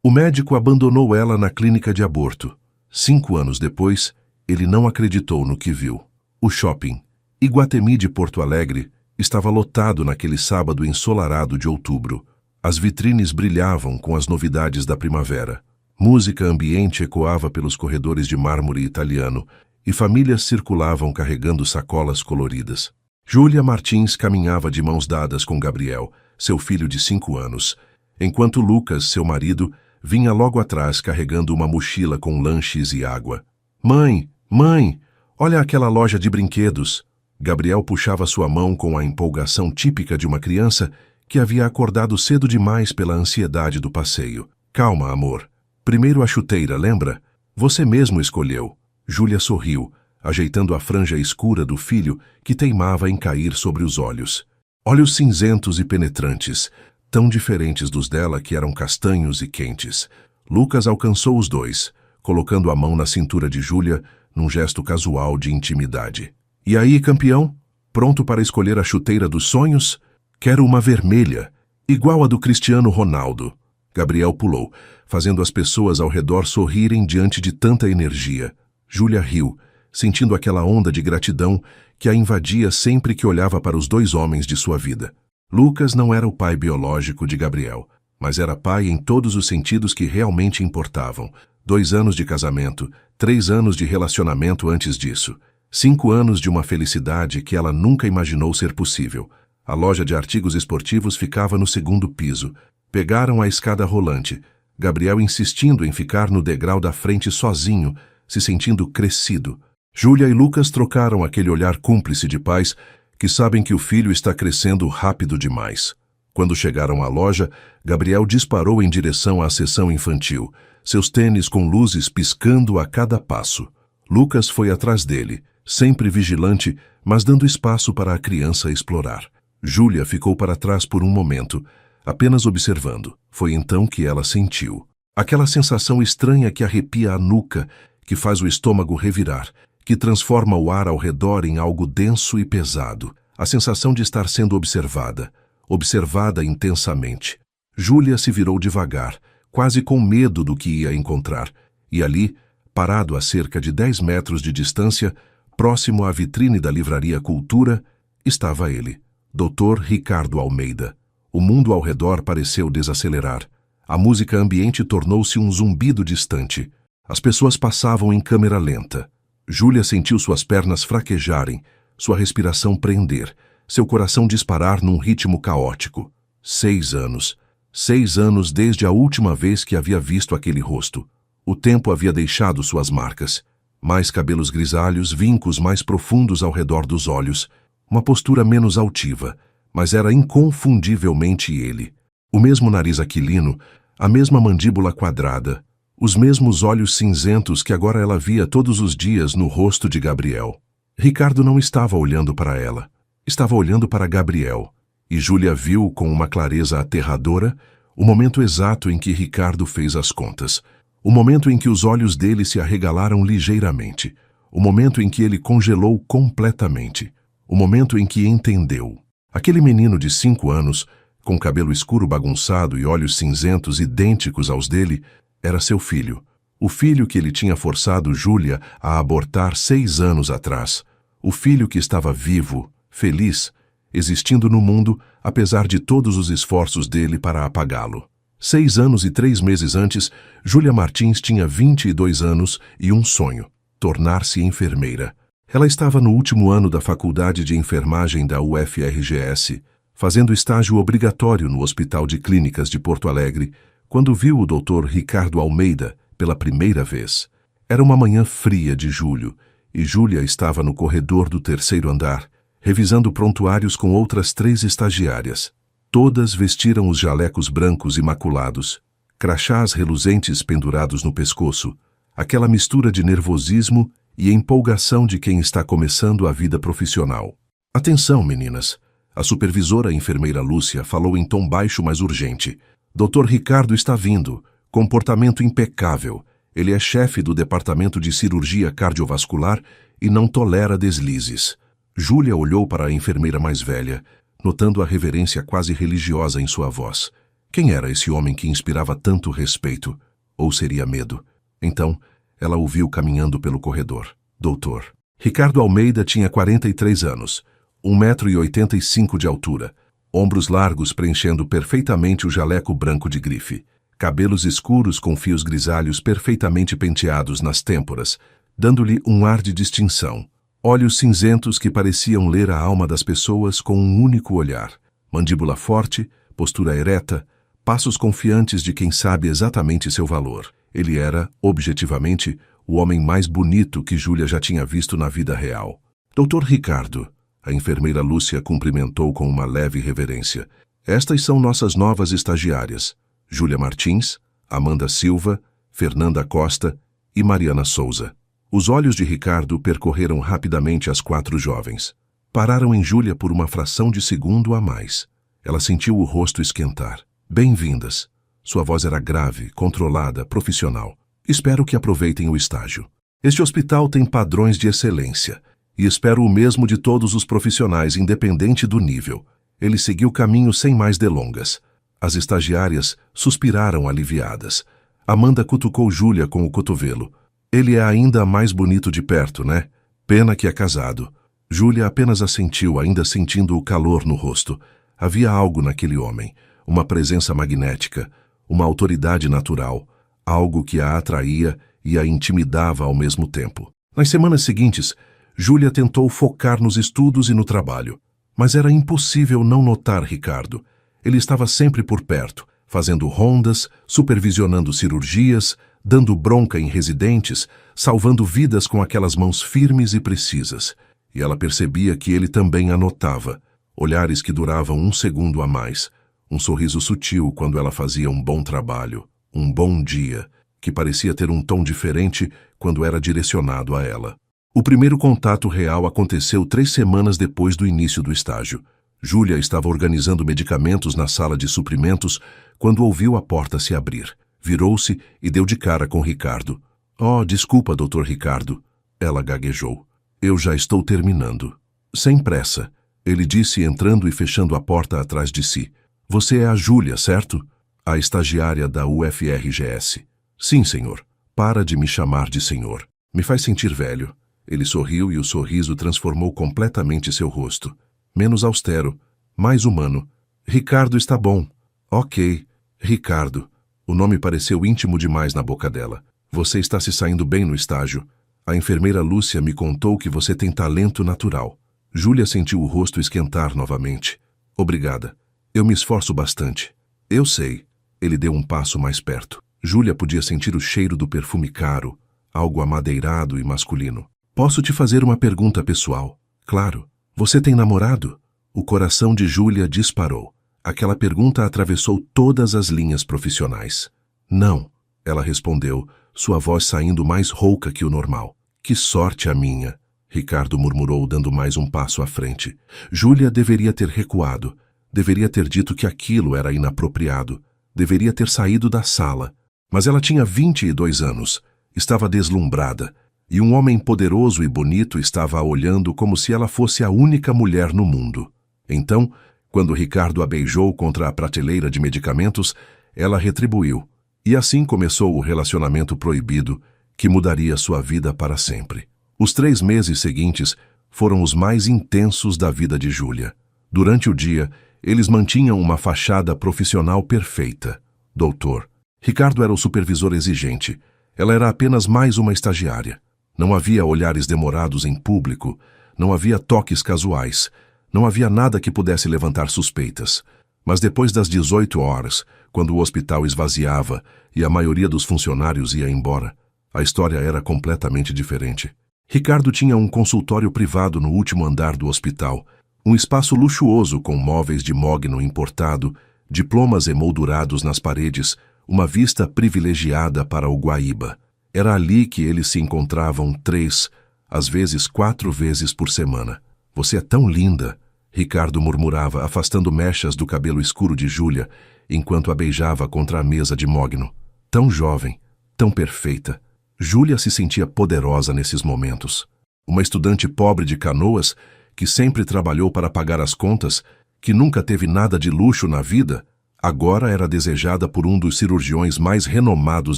O médico abandonou ela na clínica de aborto. 5 anos depois, ele não acreditou no que viu. O shopping Iguatemi de Porto Alegre estava lotado naquele sábado ensolarado de outubro. As vitrines brilhavam com as novidades da primavera. Música ambiente ecoava pelos corredores de mármore italiano e famílias circulavam carregando sacolas coloridas. Júlia Martins caminhava de mãos dadas com Gabriel, seu filho de 5 anos, enquanto Lucas, seu marido, vinha logo atrás carregando uma mochila com lanches e água. Mãe, mãe, olha aquela loja de brinquedos. Gabriel puxava sua mão com a empolgação típica de uma criança que havia acordado cedo demais pela ansiedade do passeio. Calma, amor. Primeiro a chuteira, lembra? Você mesmo escolheu. Júlia sorriu, ajeitando a franja escura do filho que teimava em cair sobre os olhos. Olhos cinzentos e penetrantes, tão diferentes dos dela que eram castanhos e quentes. Lucas alcançou os dois, colocando a mão na cintura de Júlia num gesto casual de intimidade. E aí, campeão? Pronto para escolher a chuteira dos sonhos? Quero uma vermelha, igual a do Cristiano Ronaldo. Gabriel pulou, fazendo as pessoas ao redor sorrirem diante de tanta energia. Júlia riu, sentindo aquela onda de gratidão que a invadia sempre que olhava para os 2 homens de sua vida. Lucas não era o pai biológico de Gabriel, mas era pai em todos os sentidos que realmente importavam. 2 anos de casamento, 3 anos de relacionamento antes disso. 5 anos de uma felicidade que ela nunca imaginou ser possível. A loja de artigos esportivos ficava no 2º piso. Pegaram a escada rolante, Gabriel insistindo em ficar no degrau da frente sozinho, se sentindo crescido. Júlia e Lucas trocaram aquele olhar cúmplice de pais que sabem que o filho está crescendo rápido demais. Quando chegaram à loja, Gabriel disparou em direção à seção infantil, seus tênis com luzes piscando a cada passo. Lucas foi atrás dele, sempre vigilante, mas dando espaço para a criança explorar. Júlia ficou para trás por um momento, apenas observando. Foi então que ela sentiu. Aquela sensação estranha que arrepia a nuca, que faz o estômago revirar, que transforma o ar ao redor em algo denso e pesado. A sensação de estar sendo observada, observada intensamente. Júlia se virou devagar, quase com medo do que ia encontrar, e ali, parado a cerca de 10 metros de distância, próximo à vitrine da livraria Cultura, estava ele, Dr. Ricardo Almeida. O mundo ao redor pareceu desacelerar. A música ambiente tornou-se um zumbido distante. As pessoas passavam em câmera lenta. Júlia sentiu suas pernas fraquejarem, sua respiração prender, seu coração disparar num ritmo caótico. 6 anos. 6 anos desde a última vez que havia visto aquele rosto. O tempo havia deixado suas marcas. Mais cabelos grisalhos, vincos mais profundos ao redor dos olhos. Uma postura menos altiva, mas era inconfundivelmente ele. O mesmo nariz aquilino, a mesma mandíbula quadrada, os mesmos olhos cinzentos que agora ela via todos os dias no rosto de Gabriel. Ricardo não estava olhando para ela, estava olhando para Gabriel. E Júlia viu com uma clareza aterradora o momento exato em que Ricardo fez as contas. O momento em que os olhos dele se arregalaram ligeiramente. O momento em que ele congelou completamente. O momento em que entendeu. Aquele menino de 5 anos, com cabelo escuro bagunçado e olhos cinzentos idênticos aos dele, era seu filho. O filho que ele tinha forçado Júlia a abortar 6 anos atrás. O filho que estava vivo, feliz, existindo no mundo, apesar de todos os esforços dele para apagá-lo. 6 anos e 3 meses antes, Júlia Martins tinha 22 anos e um sonho: tornar-se enfermeira. Ela estava no último ano da faculdade de enfermagem da UFRGS, fazendo estágio obrigatório no Hospital de Clínicas de Porto Alegre, quando viu o Dr. Ricardo Almeida pela primeira vez. Era uma manhã fria de julho, e Júlia estava no corredor do 3º andar, revisando prontuários com outras 3 estagiárias. Todas vestiram os jalecos brancos imaculados, crachás reluzentes pendurados no pescoço, aquela mistura de nervosismo e empolgação de quem está começando a vida profissional. Atenção, meninas! A supervisora enfermeira Lúcia falou em tom baixo, mas urgente. Dr. Ricardo está vindo. Comportamento impecável. Ele é chefe do departamento de cirurgia cardiovascular e não tolera deslizes. Júlia olhou para a enfermeira mais velha, notando a reverência quase religiosa em sua voz. Quem era esse homem que inspirava tanto respeito? Ou seria medo? Então, ela o viu caminhando pelo corredor. Doutor. Ricardo Almeida tinha 43 anos, 1,85 m de altura, ombros largos preenchendo perfeitamente o jaleco branco de grife, cabelos escuros com fios grisalhos perfeitamente penteados nas têmporas, dando-lhe um ar de distinção, olhos cinzentos que pareciam ler a alma das pessoas com um único olhar, mandíbula forte, postura ereta, passos confiantes de quem sabe exatamente seu valor. Ele era, objetivamente, o homem mais bonito que Júlia já tinha visto na vida real. Doutor Ricardo, a enfermeira Lúcia cumprimentou com uma leve reverência. Estas são nossas novas estagiárias, Júlia Martins, Amanda Silva, Fernanda Costa e Mariana Souza. Os olhos de Ricardo percorreram rapidamente as 4 jovens. Pararam em Júlia por uma fração de segundo a mais. Ela sentiu o rosto esquentar. Bem-vindas. Sua voz era grave, controlada, profissional. Espero que aproveitem o estágio. Este hospital tem padrões de excelência, e espero o mesmo de todos os profissionais, independente do nível. Ele seguiu o caminho sem mais delongas. As estagiárias suspiraram aliviadas. Amanda cutucou Júlia com o cotovelo. Ele é ainda mais bonito de perto, né? Pena que é casado. Júlia apenas assentiu, ainda sentindo o calor no rosto. Havia algo naquele homem, uma presença magnética, uma autoridade natural, algo que a atraía e a intimidava ao mesmo tempo. Nas semanas seguintes, Júlia tentou focar nos estudos e no trabalho, mas era impossível não notar Ricardo. Ele estava sempre por perto, fazendo rondas, supervisionando cirurgias, dando bronca em residentes, salvando vidas com aquelas mãos firmes e precisas. E ela percebia que ele também a notava, olhares que duravam um segundo a mais, um sorriso sutil quando ela fazia um bom trabalho, um bom dia, que parecia ter um tom diferente quando era direcionado a ela. O primeiro contato real aconteceu 3 semanas depois do início do estágio. Júlia estava organizando medicamentos na sala de suprimentos quando ouviu a porta se abrir. Virou-se e deu de cara com Ricardo. "Oh, desculpa, Dr. Ricardo." Ela gaguejou. "Eu já estou terminando." "Sem pressa," ele disse entrando e fechando a porta atrás de si. "Você é a Júlia, certo? A estagiária da UFRGS." "Sim, senhor." "Para de me chamar de senhor. Me faz sentir velho." Ele sorriu e o sorriso transformou completamente seu rosto. Menos austero, mais humano. "Ricardo está bom." "Ok, Ricardo." O nome pareceu íntimo demais na boca dela. "Você está se saindo bem no estágio. A enfermeira Lúcia me contou que você tem talento natural." Júlia sentiu o rosto esquentar novamente. "Obrigada. Eu me esforço bastante." "Eu sei." Ele deu um passo mais perto. Júlia podia sentir o cheiro do perfume caro, algo amadeirado e masculino. "Posso te fazer uma pergunta pessoal?" "Claro." "Você tem namorado?" O coração de Júlia disparou. Aquela pergunta atravessou todas as linhas profissionais. "Não," ela respondeu, sua voz saindo mais rouca que o normal. "Que sorte a minha," Ricardo murmurou, dando mais um passo à frente. Júlia deveria ter recuado, deveria ter dito que aquilo era inapropriado, deveria ter saído da sala. Mas ela tinha 22 anos, estava deslumbrada, e um homem poderoso e bonito estava a olhando como se ela fosse a única mulher no mundo. Então, quando Ricardo a beijou contra a prateleira de medicamentos, ela retribuiu. E assim começou o relacionamento proibido que mudaria sua vida para sempre. Os 3 meses seguintes foram os mais intensos da vida de Júlia. Durante o dia, eles mantinham uma fachada profissional perfeita. Doutor. Ricardo era o supervisor exigente. Ela era apenas mais uma estagiária. Não havia olhares demorados em público, não havia toques casuais, não havia nada que pudesse levantar suspeitas. Mas depois das 18 horas, quando o hospital esvaziava e a maioria dos funcionários ia embora, a história era completamente diferente. Ricardo tinha um consultório privado no último andar do hospital, um espaço luxuoso com móveis de mogno importado, diplomas emoldurados nas paredes, uma vista privilegiada para o Guaíba. Era ali que eles se encontravam 3, às vezes 4 vezes por semana. "Você é tão linda," Ricardo murmurava, afastando mechas do cabelo escuro de Júlia, enquanto a beijava contra a mesa de mogno. "Tão jovem, tão perfeita." Júlia se sentia poderosa nesses momentos. Uma estudante pobre de Canoas, que sempre trabalhou para pagar as contas, que nunca teve nada de luxo na vida, Agora era desejada por um dos cirurgiões mais renomados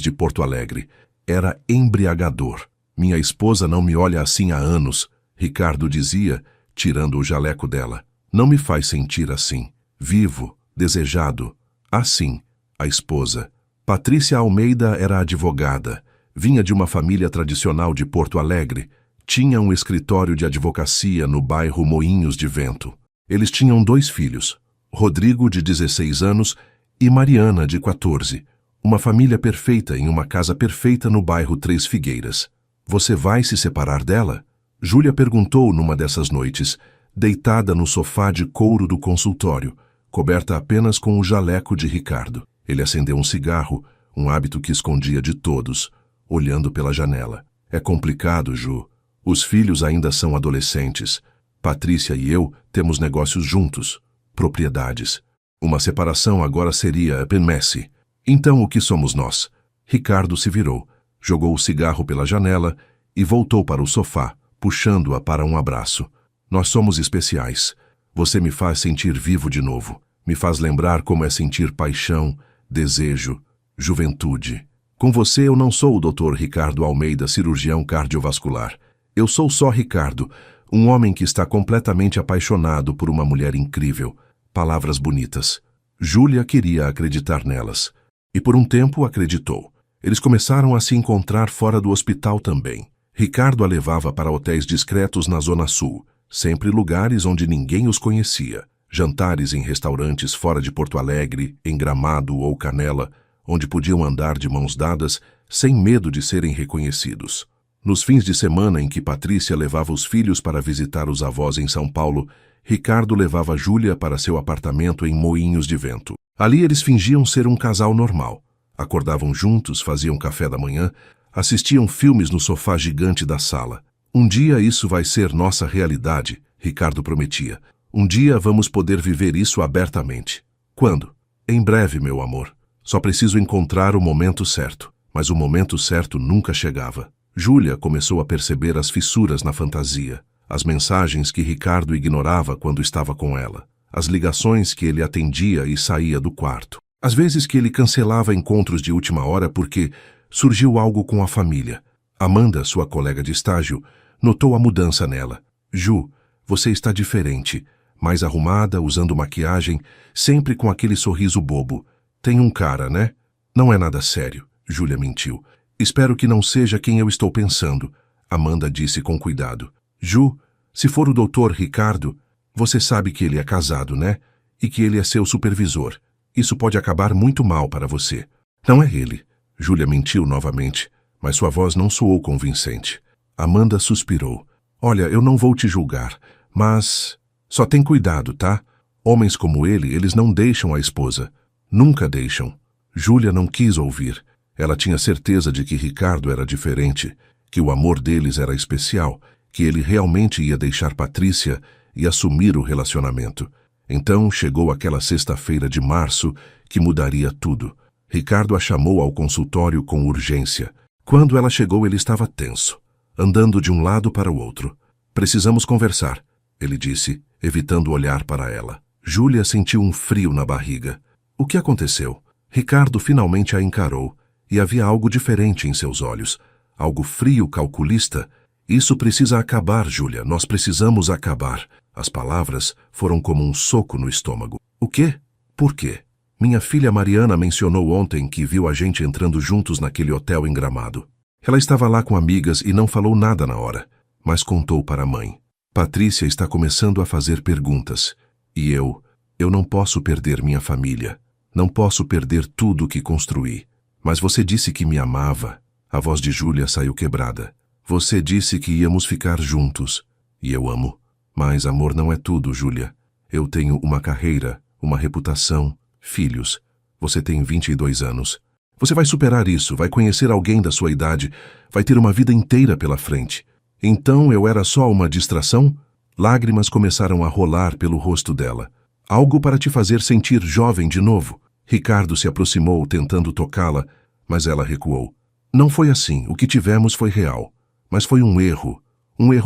de Porto Alegre. Era embriagador. Minha esposa não me olha assim há anos, Ricardo dizia, tirando o jaleco dela. Não me faz sentir assim. Vivo, desejado. Assim, a esposa. Patrícia Almeida era advogada. Vinha de uma família tradicional de Porto Alegre. Tinha um escritório de advocacia no bairro Moinhos de Vento. Eles tinham 2 filhos, Rodrigo, de 16 anos, e Mariana, de 14. Uma família perfeita em uma casa perfeita no bairro Três Figueiras. Você vai se separar dela? Júlia perguntou numa dessas noites, deitada no sofá de couro do consultório, coberta apenas com o jaleco de Ricardo. Ele acendeu um cigarro, um hábito que escondia de todos, olhando pela janela. É complicado, Ju. Os filhos ainda são adolescentes. Patrícia e eu temos negócios juntos, propriedades. Uma separação agora seria messy. Então o que somos nós? Ricardo se virou, jogou o cigarro pela janela e voltou para o sofá, puxando-a para um abraço. Nós somos especiais. Você me faz sentir vivo de novo. Me faz lembrar como é sentir paixão, desejo, juventude. Com você eu não sou o Dr. Ricardo Almeida, cirurgião cardiovascular. Eu sou só Ricardo, um homem que está completamente apaixonado por uma mulher incrível. Palavras bonitas. Júlia queria acreditar nelas. E por um tempo acreditou. Eles começaram a se encontrar fora do hospital também. Ricardo a levava para hotéis discretos na Zona Sul, sempre lugares onde ninguém os conhecia. Jantares em restaurantes fora de Porto Alegre, em Gramado ou Canela, onde podiam andar de mãos dadas, sem medo de serem reconhecidos. Nos fins de semana em que Patrícia levava os filhos para visitar os avós em São Paulo, Ricardo levava Júlia para seu apartamento em Moinhos de Vento. Ali eles fingiam ser um casal normal. Acordavam juntos, faziam café da manhã, assistiam filmes no sofá gigante da sala. Um dia isso vai ser nossa realidade, Ricardo prometia. Um dia vamos poder viver isso abertamente. Quando? Em breve, meu amor. Só preciso encontrar o momento certo. Mas o momento certo nunca chegava. Júlia começou a perceber as fissuras na fantasia, as mensagens que Ricardo ignorava quando estava com ela, as ligações que ele atendia e saía do quarto. Às vezes que ele cancelava encontros de última hora porque surgiu algo com a família. Amanda, sua colega de estágio, notou a mudança nela. Ju, você está diferente, mais arrumada, usando maquiagem, sempre com aquele sorriso bobo. Tem um cara, né? Não é nada sério, Júlia mentiu. Espero que não seja quem eu estou pensando, Amanda disse com cuidado. Ju, se for o Dr. Ricardo, você sabe que ele é casado, né? E que ele é seu supervisor. Isso pode acabar muito mal para você. Não é ele. Júlia mentiu novamente, mas sua voz não soou convincente. Amanda suspirou. Olha, eu não vou te julgar, mas... Só tem cuidado, tá? Homens como ele, eles não deixam a esposa. Nunca deixam. Júlia não quis ouvir. Ela tinha certeza de que Ricardo era diferente, que o amor deles era especial, que ele realmente ia deixar Patrícia e assumir o relacionamento. Então chegou aquela sexta-feira de março que mudaria tudo. Ricardo a chamou ao consultório com urgência. Quando ela chegou, ele estava tenso, andando de um lado para o outro. Precisamos conversar, ele disse, evitando olhar para ela. Júlia sentiu um frio na barriga. O que aconteceu? Ricardo finalmente a encarou. E havia algo diferente em seus olhos, algo frio, calculista. Isso precisa acabar, Júlia, nós precisamos acabar. As palavras foram como um soco no estômago. O quê? Por quê? Minha filha Mariana mencionou ontem que viu a gente entrando juntos naquele hotel em Gramado. Ela estava lá com amigas e não falou nada na hora, mas contou para a mãe. Patrícia está começando a fazer perguntas. E eu não posso perder minha família. Não posso perder tudo o que construí. Mas você disse que me amava. A voz de Júlia saiu quebrada. Você disse que íamos ficar juntos. E eu amo. Mas amor não é tudo, Júlia. Eu tenho uma carreira, uma reputação, filhos. Você tem 22 anos. Você vai superar isso, vai conhecer alguém da sua idade, vai ter uma vida inteira pela frente. Então eu era só uma distração? Lágrimas começaram a rolar pelo rosto dela. Algo para te fazer sentir jovem de novo. Ricardo se aproximou, tentando tocá-la, mas ela recuou. Não foi assim, o que tivemos foi real. Mas foi um erro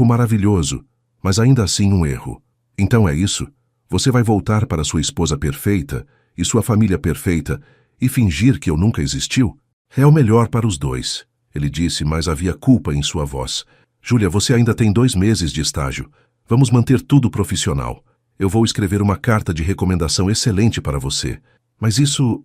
maravilhoso, mas ainda assim um erro. Então é isso? Você vai voltar para sua esposa perfeita e sua família perfeita e fingir que eu nunca existiu? É o melhor para os dois, ele disse, mas havia culpa em sua voz. Júlia, você ainda tem 2 meses de estágio. Vamos manter tudo profissional. Eu vou escrever uma carta de recomendação excelente para você. Mas isso,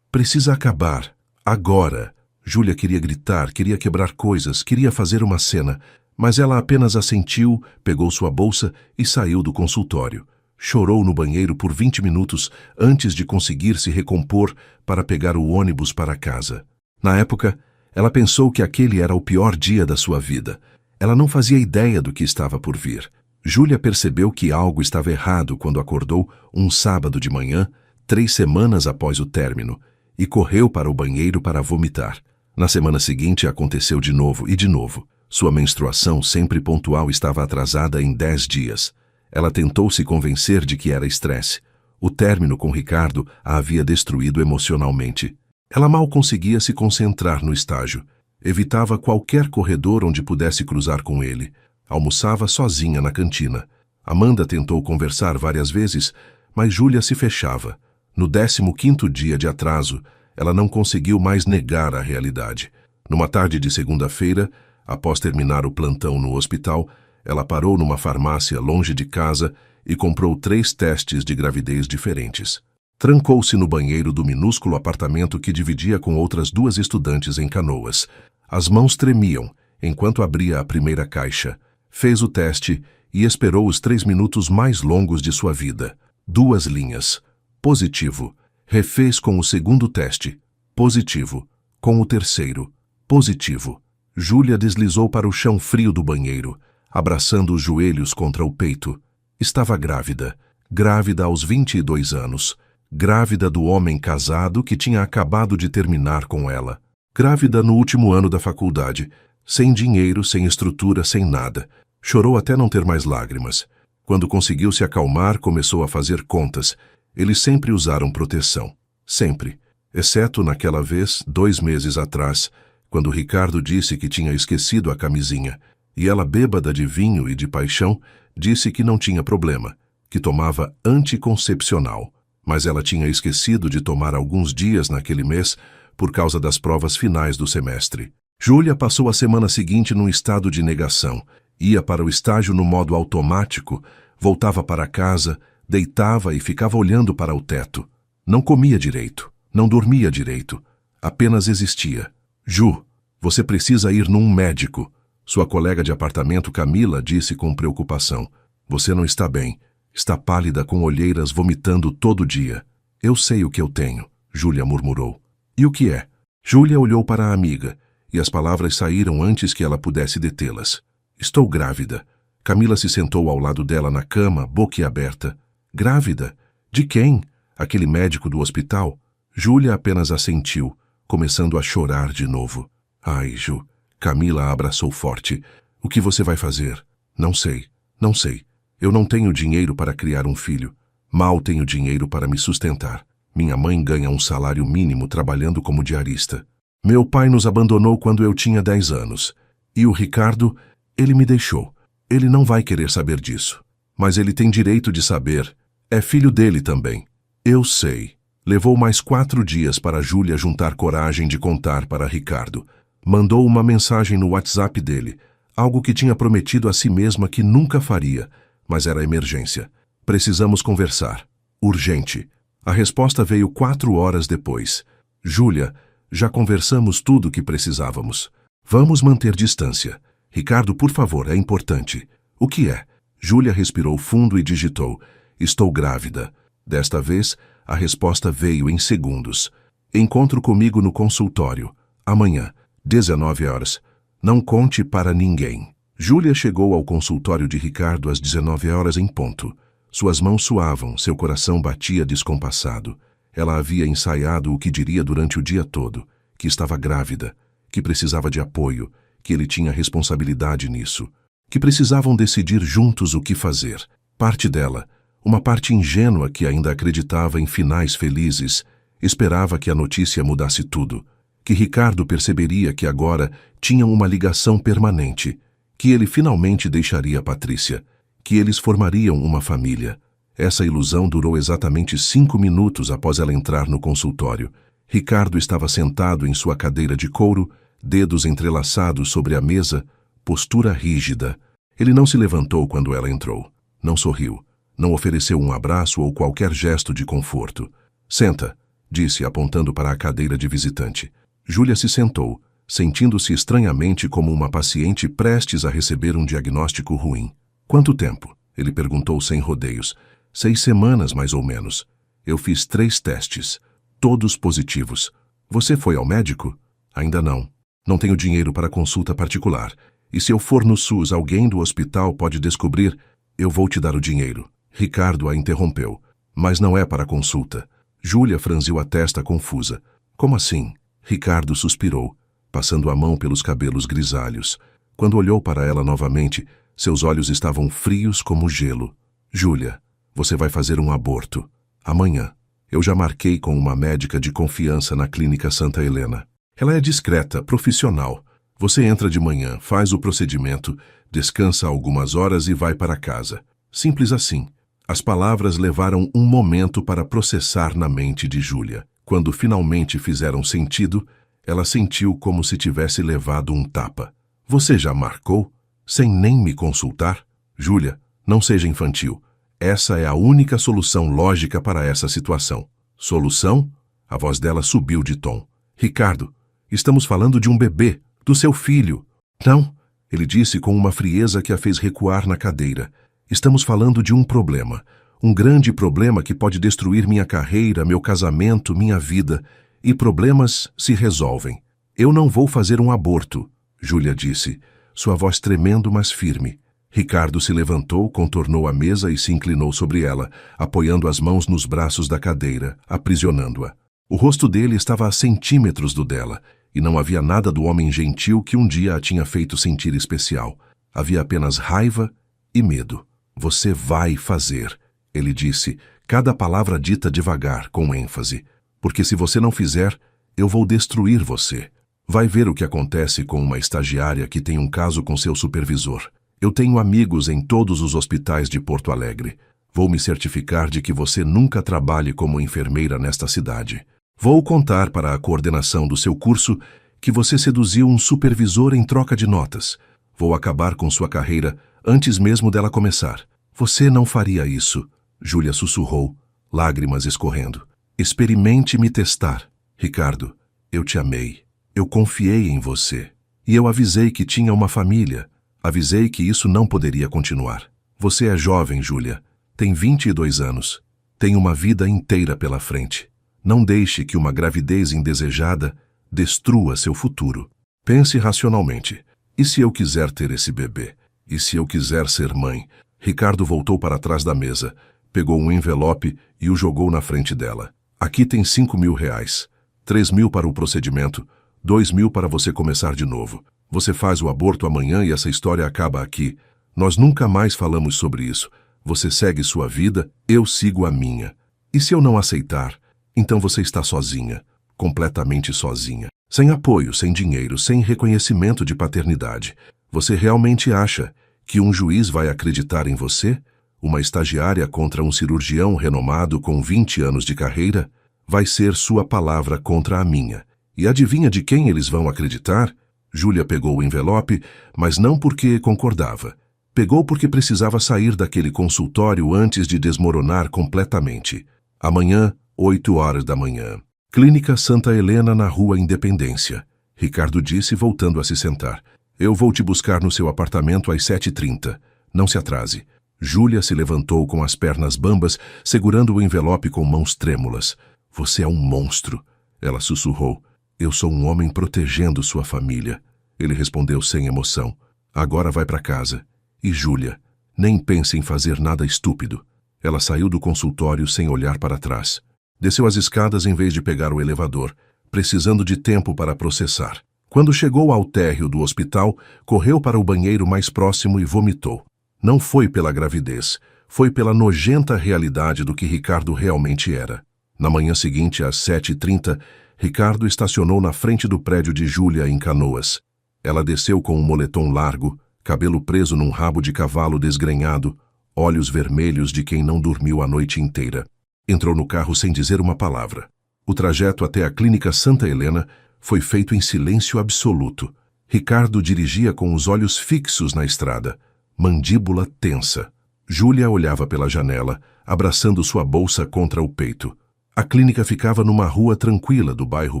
precisa acabar. Agora. Júlia queria gritar, queria quebrar coisas, queria fazer uma cena, mas ela apenas assentiu, pegou sua bolsa e saiu do consultório. Chorou no banheiro por 20 minutos antes de conseguir se recompor para pegar o ônibus para casa. Na época, ela pensou que aquele era o pior dia da sua vida. Ela não fazia ideia do que estava por vir. Júlia percebeu que algo estava errado quando acordou um sábado de manhã, 3 semanas após o término, e correu para o banheiro para vomitar. Na semana seguinte aconteceu de novo e de novo. Sua menstruação, sempre pontual, estava atrasada em 10 dias. Ela tentou se convencer de que era estresse. O término com Ricardo a havia destruído emocionalmente. Ela mal conseguia se concentrar no estágio. Evitava qualquer corredor onde pudesse cruzar com ele. Almoçava sozinha na cantina. Amanda tentou conversar várias vezes, mas Júlia se fechava. No 15º dia de atraso, ela não conseguiu mais negar a realidade. Numa tarde de segunda-feira, após terminar o plantão no hospital, ela parou numa farmácia longe de casa e comprou 3 testes de gravidez diferentes. Trancou-se no banheiro do minúsculo apartamento que dividia com outras 2 estudantes em Canoas. As mãos tremiam enquanto abria a primeira caixa. Fez o teste e esperou os 3 minutos mais longos de sua vida. 2 linhas. Positivo. Refez com o segundo teste. Positivo. Com o terceiro. Positivo. Júlia deslizou para o chão frio do banheiro, abraçando os joelhos contra o peito. Estava grávida. Grávida aos 22 anos. Grávida do homem casado que tinha acabado de terminar com ela. Grávida no último ano da faculdade. Sem dinheiro, sem estrutura, sem nada. Chorou até não ter mais lágrimas. Quando conseguiu se acalmar, começou a fazer contas. Eles sempre usaram proteção. Sempre. Exceto naquela vez, 2 meses atrás, quando Ricardo disse que tinha esquecido a camisinha. E ela, bêbada de vinho e de paixão, disse que não tinha problema, que tomava anticoncepcional. Mas ela tinha esquecido de tomar alguns dias naquele mês por causa das provas finais do semestre. Júlia passou a semana seguinte num estado de negação. Ia para o estágio no modo automático, voltava para casa, deitava e ficava olhando para o teto. Não comia direito, não dormia direito, apenas existia. Ju, você precisa ir num médico. Sua colega de apartamento, Camila, disse com preocupação. Você não está bem. Está pálida, com olheiras, vomitando todo dia. Eu sei o que eu tenho, Júlia murmurou. E o que é? Júlia olhou para a amiga, e as palavras saíram antes que ela pudesse detê-las. Estou grávida. Camila se sentou ao lado dela na cama, boquiaberta. Grávida? De quem? Aquele médico do hospital? Júlia apenas assentiu, começando a chorar de novo. Ai, Ju. Camila a abraçou forte. O que você vai fazer? Não sei, não sei. Eu não tenho dinheiro para criar um filho. Mal tenho dinheiro para me sustentar. Minha mãe ganha um salário mínimo trabalhando como diarista. Meu pai nos abandonou quando eu tinha 10 anos. E o Ricardo, ele me deixou. Ele não vai querer saber disso. Mas ele tem direito de saber. É filho dele também. Eu sei. Levou mais 4 dias para Júlia juntar coragem de contar para Ricardo. Mandou uma mensagem no WhatsApp dele, algo que tinha prometido a si mesma que nunca faria, mas era emergência. Precisamos conversar. Urgente. A resposta veio 4 horas depois. Júlia, já conversamos tudo o que precisávamos. Vamos manter distância. Ricardo, por favor, é importante. O que é? Júlia respirou fundo e digitou. Estou grávida. Desta vez, a resposta veio em segundos. Encontro comigo no consultório. Amanhã, 19 horas. Não conte para ninguém. Júlia chegou ao consultório de Ricardo às 19 horas em ponto. Suas mãos suavam, seu coração batia descompassado. Ela havia ensaiado o que diria durante o dia todo, que estava grávida, que precisava de apoio, que ele tinha responsabilidade nisso, que precisavam decidir juntos o que fazer. Parte dela, uma parte ingênua que ainda acreditava em finais felizes, esperava que a notícia mudasse tudo, que Ricardo perceberia que agora tinham uma ligação permanente, que ele finalmente deixaria Patrícia, que eles formariam uma família. Essa ilusão durou exatamente 5 minutos após ela entrar no consultório. Ricardo estava sentado em sua cadeira de couro, dedos entrelaçados sobre a mesa, postura rígida. Ele não se levantou quando ela entrou. Não sorriu. Não ofereceu um abraço ou qualquer gesto de conforto. Senta, disse, apontando para a cadeira de visitante. Júlia se sentou, sentindo-se estranhamente como uma paciente prestes a receber um diagnóstico ruim. Quanto tempo? Ele perguntou sem rodeios. 6 semanas, mais ou menos. Eu fiz 3 testes. Todos positivos. Você foi ao médico? Ainda não. Não tenho dinheiro para consulta particular. E se eu for no SUS, alguém do hospital pode descobrir. Eu vou te dar o dinheiro. Ricardo a interrompeu. Mas não é para consulta. Júlia franziu a testa confusa. Como assim? Ricardo suspirou, passando a mão pelos cabelos grisalhos. Quando olhou para ela novamente, seus olhos estavam frios como gelo. Júlia, você vai fazer um aborto. Amanhã. Eu já marquei com uma médica de confiança na Clínica Santa Helena. Ela é discreta, profissional. Você entra de manhã, faz o procedimento, descansa algumas horas e vai para casa. Simples assim. As palavras levaram um momento para processar na mente de Júlia. Quando finalmente fizeram sentido, ela sentiu como se tivesse levado um tapa. Você já marcou? Sem nem me consultar? Júlia, não seja infantil. Essa é a única solução lógica para essa situação. Solução? A voz dela subiu de tom. Ricardo, estamos falando de um bebê, do seu filho. Não, ele disse com uma frieza que a fez recuar na cadeira. Estamos falando de um problema. Um grande problema que pode destruir minha carreira, meu casamento, minha vida. E problemas se resolvem. Eu não vou fazer um aborto, Júlia disse, sua voz tremendo, mas firme. Ricardo se levantou, contornou a mesa e se inclinou sobre ela, apoiando as mãos nos braços da cadeira, aprisionando-a. O rosto dele estava a centímetros do dela, e não havia nada do homem gentil que um dia a tinha feito sentir especial. Havia apenas raiva e medo. Você vai fazer, ele disse, cada palavra dita devagar, com ênfase. Porque se você não fizer, eu vou destruir você. Vai ver o que acontece com uma estagiária que tem um caso com seu supervisor. Eu tenho amigos em todos os hospitais de Porto Alegre. Vou me certificar de que você nunca trabalhe como enfermeira nesta cidade. Vou contar para a coordenação do seu curso que você seduziu um supervisor em troca de notas. Vou acabar com sua carreira antes mesmo dela começar. Você não faria isso, Júlia sussurrou, lágrimas escorrendo. Experimente me testar. Ricardo, eu te amei. Eu confiei em você. E eu avisei que tinha uma família. Avisei que isso não poderia continuar. Você é jovem, Júlia. Tem 22 anos. Tem uma vida inteira pela frente. Não deixe que uma gravidez indesejada destrua seu futuro. Pense racionalmente. E se eu quiser ter esse bebê? E se eu quiser ser mãe? Ricardo voltou para trás da mesa, pegou um envelope e o jogou na frente dela. Aqui tem 5.000 reais. 3.000 para o procedimento, 2.000 para você começar de novo. Você faz o aborto amanhã e essa história acaba aqui. Nós nunca mais falamos sobre isso. Você segue sua vida, eu sigo a minha. E se eu não aceitar, então você está sozinha, completamente sozinha. Sem apoio, sem dinheiro, sem reconhecimento de paternidade. Você realmente acha que um juiz vai acreditar em você? Uma estagiária contra um cirurgião renomado com 20 anos de carreira? Vai ser sua palavra contra a minha. E adivinha de quem eles vão acreditar? Júlia pegou o envelope, mas não porque concordava. Pegou porque precisava sair daquele consultório antes de desmoronar completamente. Amanhã, 8 horas da manhã. Clínica Santa Helena na Rua Independência. Ricardo disse, voltando a se sentar. Eu vou te buscar no seu apartamento às 7h30. Não se atrase. Júlia se levantou com as pernas bambas, segurando o envelope com mãos trêmulas. Você é um monstro, ela sussurrou. Eu sou um homem protegendo sua família. Ele respondeu sem emoção. Agora vai para casa. E Júlia, nem pense em fazer nada estúpido. Ela saiu do consultório sem olhar para trás. Desceu as escadas em vez de pegar o elevador, precisando de tempo para processar. Quando chegou ao térreo do hospital, correu para o banheiro mais próximo e vomitou. Não foi pela gravidez, foi pela nojenta realidade do que Ricardo realmente era. Na manhã seguinte, às 7h30, Ricardo estacionou na frente do prédio de Júlia em Canoas. Ela desceu com um moletom largo, cabelo preso num rabo de cavalo desgrenhado, olhos vermelhos de quem não dormiu a noite inteira. Entrou no carro sem dizer uma palavra. O trajeto até a clínica Santa Helena foi feito em silêncio absoluto. Ricardo dirigia com os olhos fixos na estrada, mandíbula tensa. Júlia olhava pela janela, abraçando sua bolsa contra o peito. A clínica ficava numa rua tranquila do bairro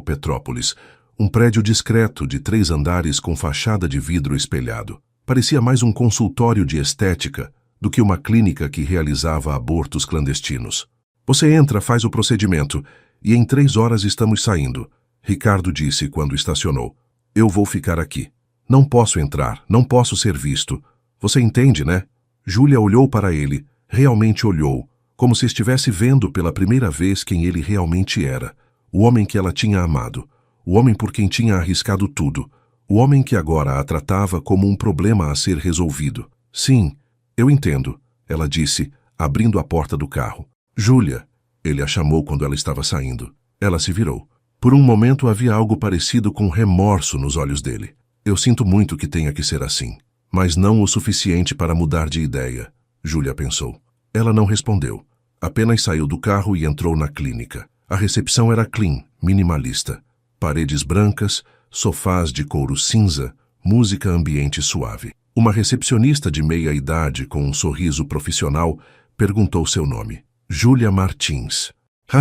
Petrópolis, um prédio discreto de 3 andares com fachada de vidro espelhado. Parecia mais um consultório de estética do que uma clínica que realizava abortos clandestinos. Você entra, faz o procedimento, e em 3 horas estamos saindo, Ricardo disse quando estacionou. Eu vou ficar aqui. Não posso entrar, não posso ser visto. Você entende, né? Júlia olhou para ele, realmente olhou, como se estivesse vendo pela primeira vez quem ele realmente era. O homem que ela tinha amado, o homem por quem tinha arriscado tudo, o homem que agora a tratava como um problema a ser resolvido. Sim, eu entendo, ela disse, abrindo a porta do carro. Júlia, ele a chamou quando ela estava saindo. Ela se virou. Por um momento havia algo parecido com remorso nos olhos dele. Eu sinto muito que tenha que ser assim, mas não o suficiente para mudar de ideia, Júlia pensou. Ela não respondeu. Apenas saiu do carro e entrou na clínica. A recepção era clean, minimalista. Paredes brancas, sofás de couro cinza, música ambiente suave. Uma recepcionista de meia idade, com um sorriso profissional, perguntou seu nome. Júlia Martins.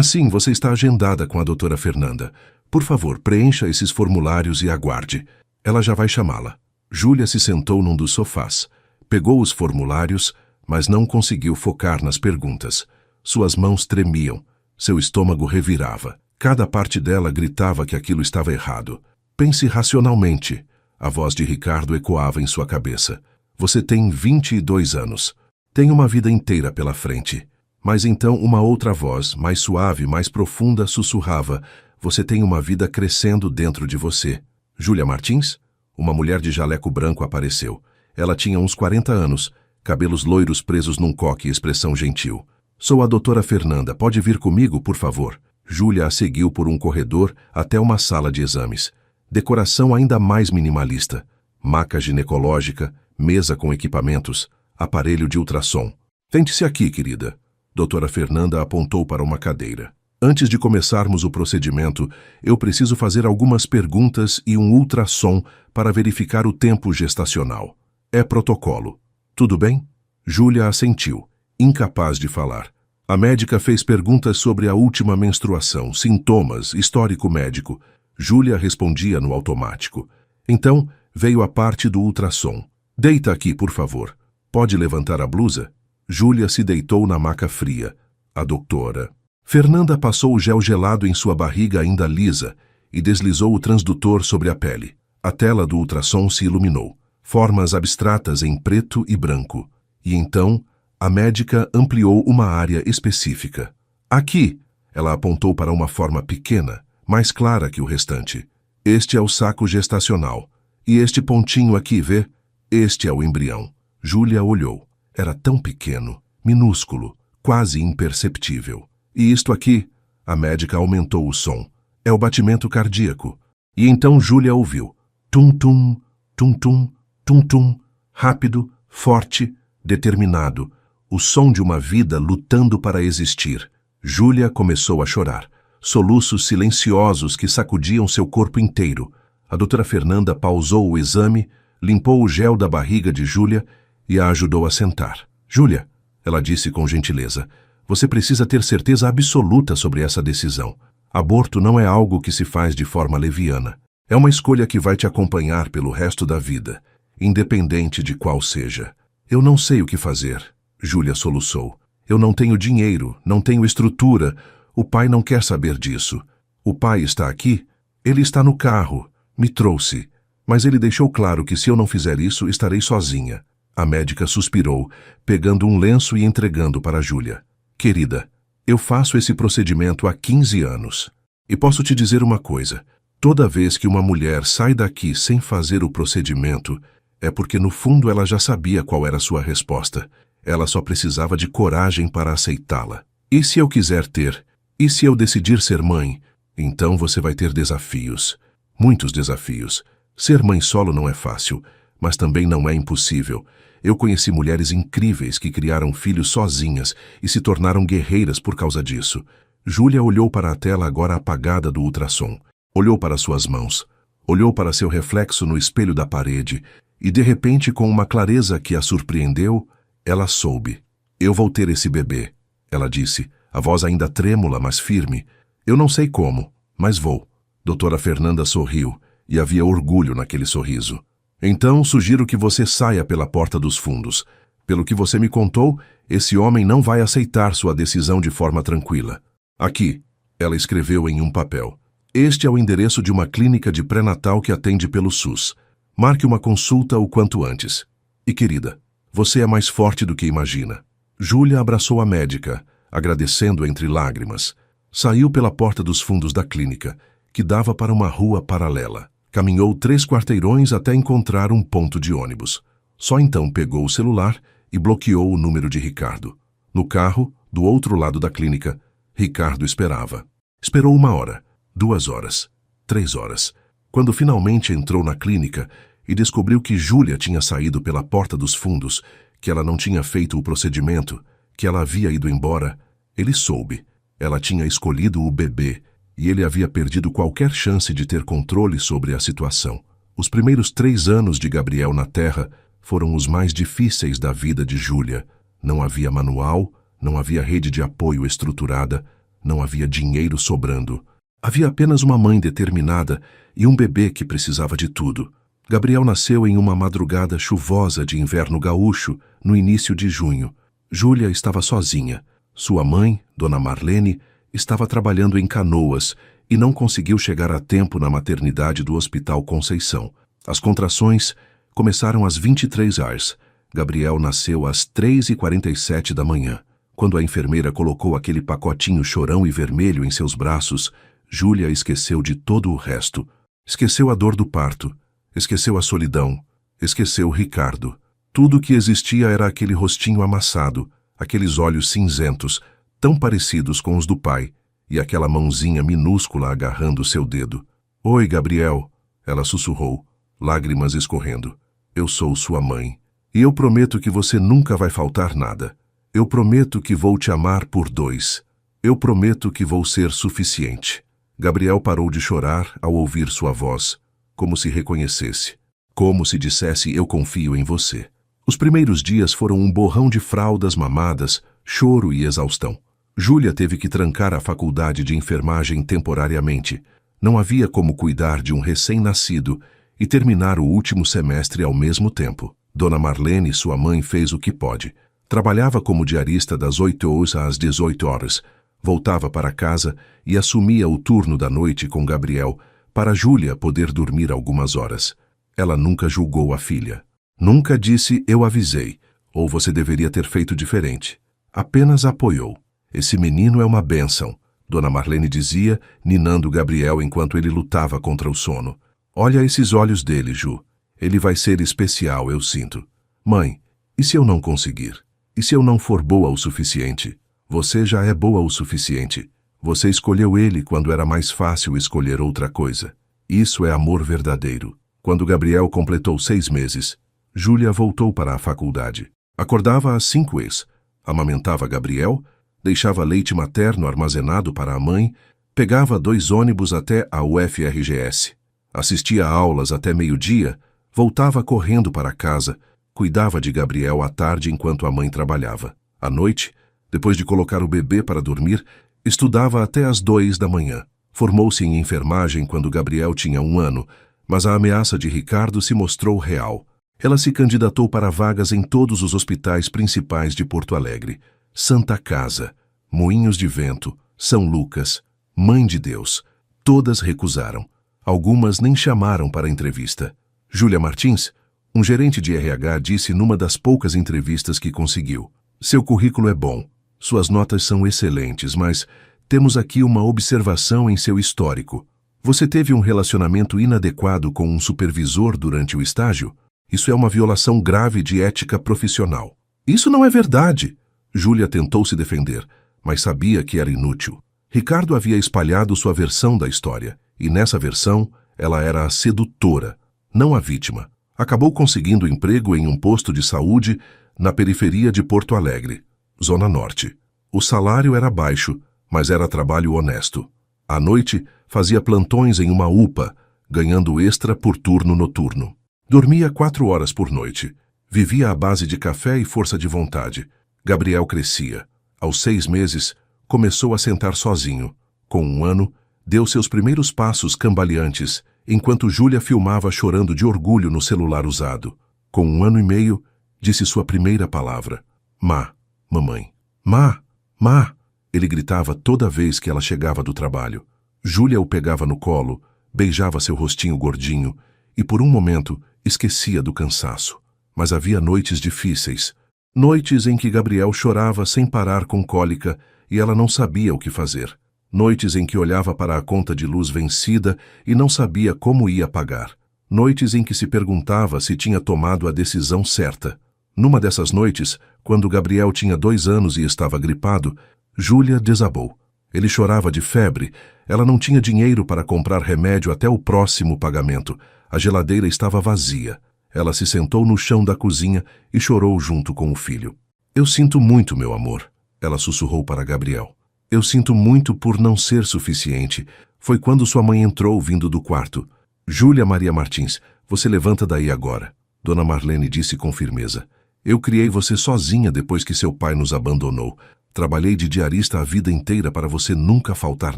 Sim, você está agendada com a doutora Fernanda. Por favor, preencha esses formulários e aguarde. Ela já vai chamá-la. Júlia se sentou num dos sofás. Pegou os formulários, mas não conseguiu focar nas perguntas. Suas mãos tremiam. Seu estômago revirava. Cada parte dela gritava que aquilo estava errado. Pense racionalmente. A voz de Ricardo ecoava em sua cabeça. Você tem 22 anos. Tem uma vida inteira pela frente. Mas então uma outra voz, mais suave, mais profunda, sussurrava. Você tem uma vida crescendo dentro de você. Júlia Martins? Uma mulher de jaleco branco apareceu. Ela tinha uns 40 anos, cabelos loiros presos num coque e expressão gentil. Sou a doutora Fernanda, pode vir comigo, por favor? Júlia a seguiu por um corredor até uma sala de exames. Decoração ainda mais minimalista. Maca ginecológica, mesa com equipamentos, aparelho de ultrassom. Sente-se aqui, querida. Doutora Fernanda apontou para uma cadeira. Antes de começarmos o procedimento, eu preciso fazer algumas perguntas e um ultrassom para verificar o tempo gestacional. É protocolo. Tudo bem? Júlia assentiu, incapaz de falar. A médica fez perguntas sobre a última menstruação, sintomas, histórico médico. Júlia respondia no automático. Então, veio a parte do ultrassom. Deita aqui, por favor. Pode levantar a blusa? Júlia se deitou na maca fria. A doutora. Fernanda passou o gel gelado em sua barriga ainda lisa e deslizou o transdutor sobre a pele. A tela do ultrassom se iluminou. Formas abstratas em preto e branco. E então, a médica ampliou uma área específica. Aqui, ela apontou para uma forma pequena, mais clara que o restante. Este é o saco gestacional. E este pontinho aqui, vê? Este é o embrião. Júlia olhou. Era tão pequeno, minúsculo, quase imperceptível. E isto aqui, a médica aumentou o som. É o batimento cardíaco. E então Júlia ouviu. Tum-tum, tum-tum, tum-tum. Rápido, forte, determinado. O som de uma vida lutando para existir. Júlia começou a chorar. Soluços silenciosos que sacudiam seu corpo inteiro. A doutora Fernanda pausou o exame, limpou o gel da barriga de Júlia e a ajudou a sentar. Júlia, ela disse com gentileza, você precisa ter certeza absoluta sobre essa decisão. Aborto não é algo que se faz de forma leviana. É uma escolha que vai te acompanhar pelo resto da vida, independente de qual seja. Eu não sei o que fazer, Júlia soluçou. Eu não tenho dinheiro, não tenho estrutura. O pai não quer saber disso. O pai está aqui? Ele está no carro. Me trouxe. Mas ele deixou claro que se eu não fizer isso, estarei sozinha. A médica suspirou, pegando um lenço e entregando para Júlia. Querida, eu faço esse procedimento há 15 anos. E posso te dizer uma coisa. Toda vez que uma mulher sai daqui sem fazer o procedimento, é porque no fundo ela já sabia qual era a sua resposta. Ela só precisava de coragem para aceitá-la. E se eu quiser ter? E se eu decidir ser mãe? Então você vai ter desafios. Muitos desafios. Ser mãe solo não é fácil, mas também não é impossível. Eu conheci mulheres incríveis que criaram filhos sozinhas e se tornaram guerreiras por causa disso. Júlia olhou para a tela agora apagada do ultrassom. Olhou para suas mãos. Olhou para seu reflexo no espelho da parede e, de repente, com uma clareza que a surpreendeu, ela soube. Eu vou ter esse bebê, ela disse, a voz ainda trêmula, mas firme. Eu não sei como, mas vou. Doutora Fernanda sorriu, e havia orgulho naquele sorriso. Então, sugiro que você saia pela porta dos fundos. Pelo que você me contou, esse homem não vai aceitar sua decisão de forma tranquila. Aqui, ela escreveu em um papel. Este é o endereço de uma clínica de pré-natal que atende pelo SUS. Marque uma consulta o quanto antes. E, querida, você é mais forte do que imagina. Júlia abraçou a médica, agradecendo entre lágrimas. Saiu pela porta dos fundos da clínica, que dava para uma rua paralela. Caminhou 3 quarteirões até encontrar um ponto de ônibus. Só então pegou o celular e bloqueou o número de Ricardo. No carro, do outro lado da clínica, Ricardo esperava. Esperou 1 hora, 2 horas, 3 horas. Quando finalmente entrou na clínica e descobriu que Júlia tinha saído pela porta dos fundos, que ela não tinha feito o procedimento, que ela havia ido embora, ele soube. Ela tinha escolhido o bebê e ele havia perdido qualquer chance de ter controle sobre a situação. Os primeiros 3 anos de Gabriel na Terra foram os mais difíceis da vida de Júlia. Não havia manual, não havia rede de apoio estruturada, não havia dinheiro sobrando. Havia apenas uma mãe determinada e um bebê que precisava de tudo. Gabriel nasceu em uma madrugada chuvosa de inverno gaúcho, no início de junho. Júlia estava sozinha. Sua mãe, Dona Marlene, estava trabalhando em Canoas e não conseguiu chegar a tempo na maternidade do Hospital Conceição. As contrações começaram às 23 horas. Gabriel nasceu às 3h47 da manhã. Quando a enfermeira colocou aquele pacotinho chorão e vermelho em seus braços, Júlia esqueceu de todo o resto. Esqueceu a dor do parto, esqueceu a solidão, esqueceu Ricardo. Tudo o que existia era aquele rostinho amassado, aqueles olhos cinzentos, tão parecidos com os do pai, e aquela mãozinha minúscula agarrando seu dedo. Oi, Gabriel, ela sussurrou, lágrimas escorrendo. Eu sou sua mãe, e eu prometo que você nunca vai faltar nada. Eu prometo que vou te amar por 2. Eu prometo que vou ser suficiente. Gabriel parou de chorar ao ouvir sua voz, como se reconhecesse, como se dissesse eu confio em você. Os primeiros dias foram um borrão de fraldas mamadas, choro e exaustão. Júlia teve que trancar a faculdade de enfermagem temporariamente. Não havia como cuidar de um recém-nascido e terminar o último semestre ao mesmo tempo. Dona Marlene, sua mãe, fez o que pôde. Trabalhava como diarista das 8 horas às 18 horas. Voltava para casa e assumia o turno da noite com Gabriel, para Júlia poder dormir algumas horas. Ela nunca julgou a filha. Nunca disse eu avisei, ou você deveria ter feito diferente. Apenas apoiou. Esse menino é uma bênção, Dona Marlene dizia, ninando Gabriel enquanto ele lutava contra o sono. Olha esses olhos dele, Ju. Ele vai ser especial, eu sinto. Mãe, e se eu não conseguir? E se eu não for boa o suficiente? Você já é boa o suficiente. Você escolheu ele quando era mais fácil escolher outra coisa. Isso é amor verdadeiro. Quando Gabriel completou 6 meses, Júlia voltou para a faculdade. Acordava às 5h, amamentava Gabriel, deixava leite materno armazenado para a mãe, pegava 2 ônibus até a UFRGS, assistia a aulas até meio-dia, voltava correndo para casa, cuidava de Gabriel à tarde enquanto a mãe trabalhava. À noite, depois de colocar o bebê para dormir, estudava até às 2 da manhã. Formou-se em enfermagem quando Gabriel tinha 1 ano, mas a ameaça de Ricardo se mostrou real. Ela se candidatou para vagas em todos os hospitais principais de Porto Alegre. Santa Casa, Moinhos de Vento, São Lucas, Mãe de Deus. Todas recusaram. Algumas nem chamaram para entrevista. Júlia Martins, um gerente de RH, disse numa das poucas entrevistas que conseguiu: seu currículo é bom, suas notas são excelentes, mas temos aqui uma observação em seu histórico. Você teve um relacionamento inadequado com um supervisor durante o estágio? Isso é uma violação grave de ética profissional. Isso não é verdade. Júlia tentou se defender, mas sabia que era inútil. Ricardo havia espalhado sua versão da história, e nessa versão ela era a sedutora, não a vítima. Acabou conseguindo emprego em um posto de saúde na periferia de Porto Alegre, Zona Norte. O salário era baixo, mas era trabalho honesto. À noite, fazia plantões em uma UPA, ganhando extra por turno noturno. Dormia 4 horas por noite. Vivia à base de café e força de vontade. Gabriel crescia. Aos 6 meses, começou a sentar sozinho. Com 1 ano, deu seus primeiros passos cambaleantes, enquanto Júlia filmava chorando de orgulho no celular usado. Com 1 ano e meio, disse sua primeira palavra. Má, mamãe. Má, má. Ele gritava toda vez que ela chegava do trabalho. Júlia o pegava no colo, beijava seu rostinho gordinho e, por um momento, esquecia do cansaço. Mas havia noites difíceis. Noites em que Gabriel chorava sem parar com cólica e ela não sabia o que fazer. Noites em que olhava para a conta de luz vencida e não sabia como ia pagar. Noites em que se perguntava se tinha tomado a decisão certa. Numa dessas noites, quando Gabriel tinha 2 anos e estava gripado, Júlia desabou. Ele chorava de febre. Ela não tinha dinheiro para comprar remédio até o próximo pagamento. A geladeira estava vazia. Ela se sentou no chão da cozinha e chorou junto com o filho. Eu sinto muito, meu amor, ela sussurrou para Gabriel. Eu sinto muito por não ser suficiente. Foi quando sua mãe entrou vindo do quarto. Júlia Maria Martins, você levanta daí agora, Dona Marlene disse com firmeza. Eu criei você sozinha depois que seu pai nos abandonou. Trabalhei de diarista a vida inteira para você nunca faltar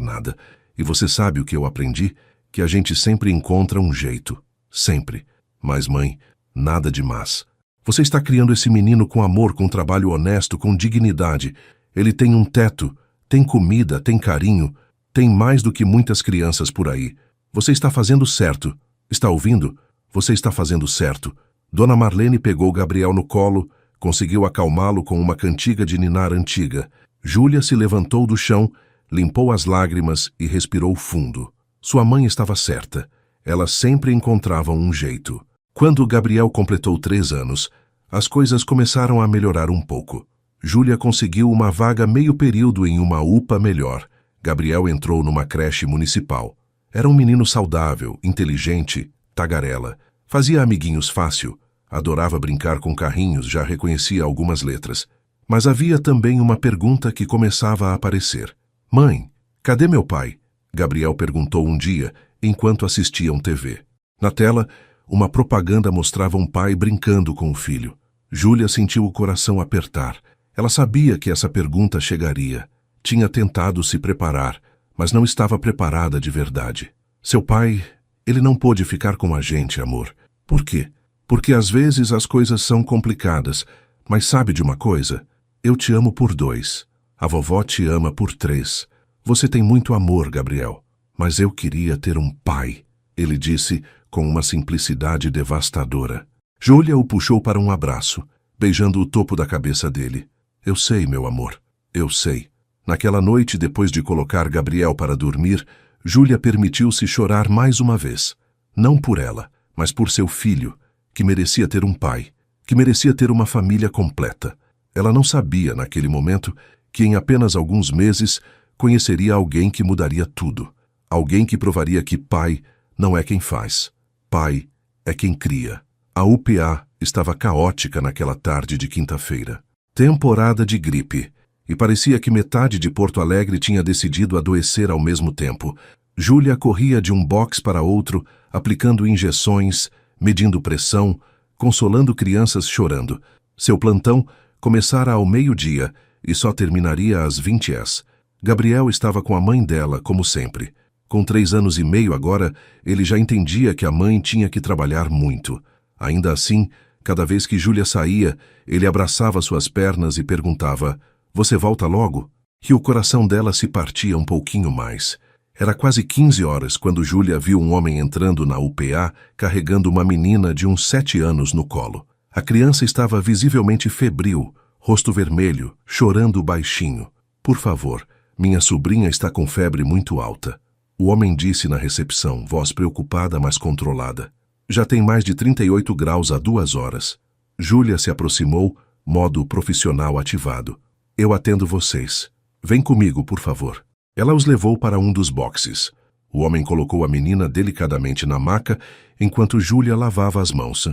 nada. E você sabe o que eu aprendi? Que a gente sempre encontra um jeito. Sempre. Mas, mãe, nada de mas. Você está criando esse menino com amor, com trabalho honesto, com dignidade. Ele tem um teto, tem comida, tem carinho, tem mais do que muitas crianças por aí. Você está fazendo certo. Está ouvindo? Você está fazendo certo. Dona Marlene pegou Gabriel no colo, conseguiu acalmá-lo com uma cantiga de ninar antiga. Júlia se levantou do chão, limpou as lágrimas e respirou fundo. Sua mãe estava certa. Ela sempre encontrava um jeito. Quando Gabriel completou 3 anos, as coisas começaram a melhorar um pouco. Júlia conseguiu uma vaga meio período em uma UPA melhor. Gabriel entrou numa creche municipal. Era um menino saudável, inteligente, tagarela. Fazia amiguinhos fácil. Adorava brincar com carrinhos, já reconhecia algumas letras. Mas havia também uma pergunta que começava a aparecer. Mãe, cadê meu pai? Gabriel perguntou um dia, enquanto assistiam TV. Na tela, uma propaganda mostrava um pai brincando com o filho. Júlia sentiu o coração apertar. Ela sabia que essa pergunta chegaria. Tinha tentado se preparar, mas não estava preparada de verdade. Seu pai, ele não pôde ficar com a gente, amor. Por quê? Porque às vezes as coisas são complicadas, mas sabe de uma coisa? Eu te amo por 2. A vovó te ama por 3. Você tem muito amor, Gabriel. Mas eu queria ter um pai, ele disse com uma simplicidade devastadora. Júlia o puxou para um abraço, beijando o topo da cabeça dele. Eu sei, meu amor, eu sei. Naquela noite, depois de colocar Gabriel para dormir, Júlia permitiu-se chorar mais uma vez. Não por ela, mas por seu filho, que merecia ter um pai, que merecia ter uma família completa. Ela não sabia, naquele momento, que em apenas alguns meses conheceria alguém que mudaria tudo. Alguém que provaria que pai não é quem faz. Pai é quem cria. A UPA estava caótica naquela tarde de quinta-feira. Temporada de gripe. E parecia que metade de Porto Alegre tinha decidido adoecer ao mesmo tempo. Júlia corria de um box para outro, aplicando injeções, medindo pressão, consolando crianças chorando. Seu plantão começara ao meio-dia e só terminaria às 20h. Gabriel estava com a mãe dela, como sempre. Com 3 anos e meio agora, ele já entendia que a mãe tinha que trabalhar muito. Ainda assim, cada vez que Júlia saía, ele abraçava suas pernas e perguntava, você volta logo? E o coração dela se partia um pouquinho mais. Era quase 15 horas quando Júlia viu um homem entrando na UPA carregando uma menina de uns 7 anos no colo. A criança estava visivelmente febril, rosto vermelho, chorando baixinho. Por favor, minha sobrinha está com febre muito alta. O homem disse na recepção, voz preocupada, mas controlada. Já tem mais de 38 graus há 2 horas. Júlia se aproximou, modo profissional ativado. Eu atendo vocês. Vem comigo, por favor. Ela os levou para um dos boxes. O homem colocou a menina delicadamente na maca, enquanto Júlia lavava as mãos.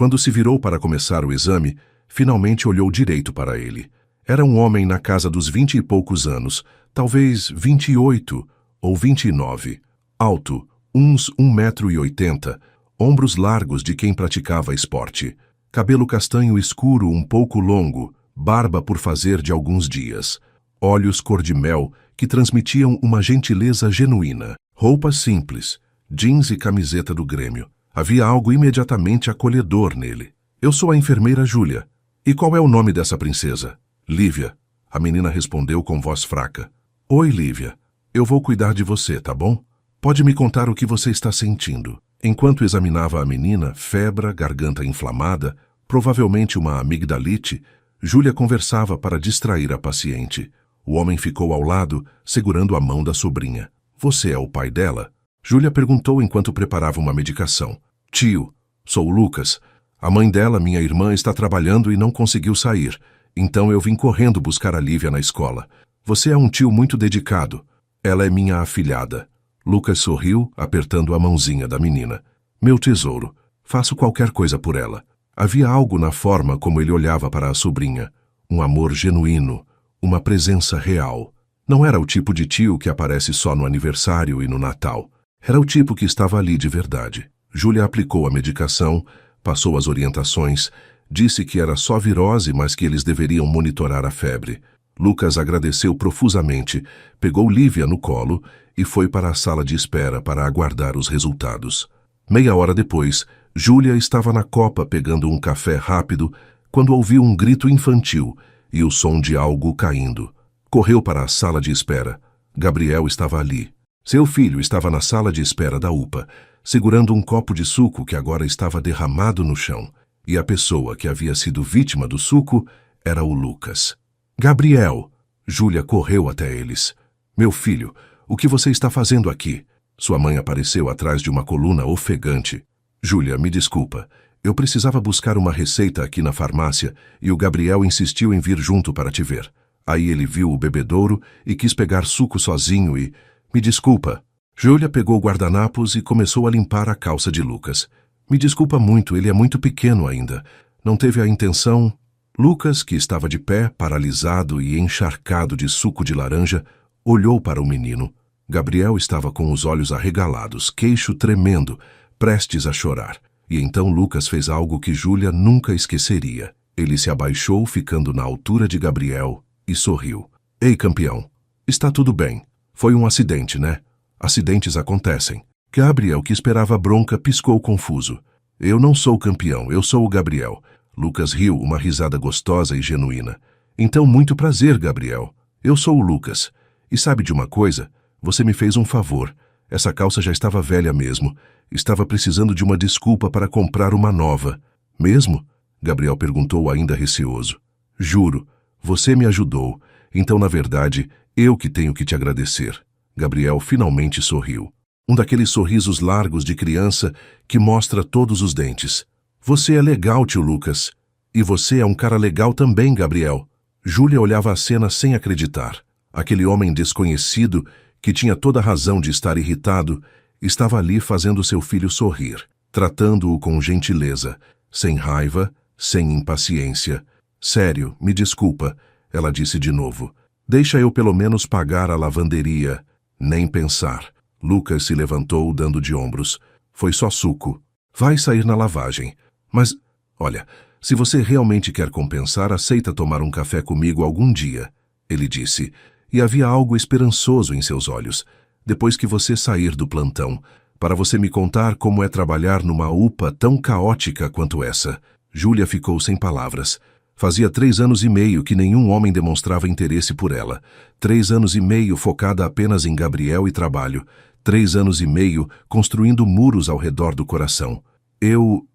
Quando se virou para começar o exame, finalmente olhou direito para ele. Era um homem na casa dos 20 e poucos anos, talvez 28 ou 29. Alto, uns 1,80 m, ombros largos de quem praticava esporte. Cabelo castanho escuro um pouco longo, barba por fazer de alguns dias. Olhos cor de mel que transmitiam uma gentileza genuína. Roupas simples, jeans e camiseta do Grêmio. Havia algo imediatamente acolhedor nele. Eu sou a enfermeira Júlia. E qual é o nome dessa princesa? Lívia. A menina respondeu com voz fraca. Oi, Lívia. Eu vou cuidar de você, tá bom? Pode me contar o que você está sentindo. Enquanto examinava a menina, febre, garganta inflamada, provavelmente uma amigdalite, Júlia conversava para distrair a paciente. O homem ficou ao lado, segurando a mão da sobrinha. Você é o pai dela? Júlia perguntou enquanto preparava uma medicação. Tio, sou o Lucas. A mãe dela, minha irmã, está trabalhando e não conseguiu sair. Então eu vim correndo buscar a Lívia na escola. Você é um tio muito dedicado. Ela é minha afilhada. Lucas sorriu, apertando a mãozinha da menina. Meu tesouro, faço qualquer coisa por ela. Havia algo na forma como ele olhava para a sobrinha. Um amor genuíno, uma presença real. Não era o tipo de tio que aparece só no aniversário e no Natal. Era o tipo que estava ali de verdade. Júlia aplicou a medicação, passou as orientações, disse que era só virose, mas que eles deveriam monitorar a febre. Lucas agradeceu profusamente, pegou Lívia no colo e foi para a sala de espera para aguardar os resultados. Meia hora depois, Júlia estava na copa pegando um café rápido quando ouviu um grito infantil e o som de algo caindo. Correu para a sala de espera. Gabriel estava ali. Seu filho estava na sala de espera da UPA, segurando um copo de suco que agora estava derramado no chão. E a pessoa que havia sido vítima do suco era o Lucas. Gabriel! Júlia correu até eles. Meu filho, o que você está fazendo aqui? Sua mãe apareceu atrás de uma coluna ofegante. Júlia, me desculpa. Eu precisava buscar uma receita aqui na farmácia e o Gabriel insistiu em vir junto para te ver. Aí ele viu o bebedouro e quis pegar suco sozinho e... Me desculpa. Júlia pegou guardanapos e começou a limpar a calça de Lucas. Me desculpa muito, ele é muito pequeno ainda. Não teve a intenção... Lucas, que estava de pé, paralisado e encharcado de suco de laranja, olhou para o menino. Gabriel estava com os olhos arregalados, queixo tremendo, prestes a chorar. E então Lucas fez algo que Júlia nunca esqueceria. Ele se abaixou, ficando na altura de Gabriel, e sorriu. Ei, campeão, está tudo bem. Foi um acidente, né? Acidentes acontecem. Gabriel, que esperava bronca, piscou confuso. Eu não sou o campeão, eu sou o Gabriel. Lucas riu, uma risada gostosa e genuína. Então, muito prazer, Gabriel. Eu sou o Lucas. E sabe de uma coisa? Você me fez um favor. Essa calça já estava velha mesmo. Estava precisando de uma desculpa para comprar uma nova. Mesmo? Gabriel perguntou ainda receoso. Juro, você me ajudou. Então, na verdade, eu que tenho que te agradecer. Gabriel finalmente sorriu. Um daqueles sorrisos largos de criança que mostra todos os dentes. Você é legal, tio Lucas. E você é um cara legal também, Gabriel. Júlia olhava a cena sem acreditar. Aquele homem desconhecido, que tinha toda a razão de estar irritado, estava ali fazendo seu filho sorrir, tratando-o com gentileza, sem raiva, sem impaciência. Sério, me desculpa, ela disse de novo. Deixa eu pelo menos pagar a lavanderia. Nem pensar. Lucas se levantou, dando de ombros. Foi só suco. Vai sair na lavagem. Mas, olha, se você realmente quer compensar, aceita tomar um café comigo algum dia, ele disse, e havia algo esperançoso em seus olhos, depois que você sair do plantão, para você me contar como é trabalhar numa UPA tão caótica quanto essa. Júlia ficou sem palavras. Fazia 3 anos e meio que nenhum homem demonstrava interesse por ela. 3 anos e meio focada apenas em Gabriel e trabalho. 3 anos e meio construindo muros ao redor do coração. Eu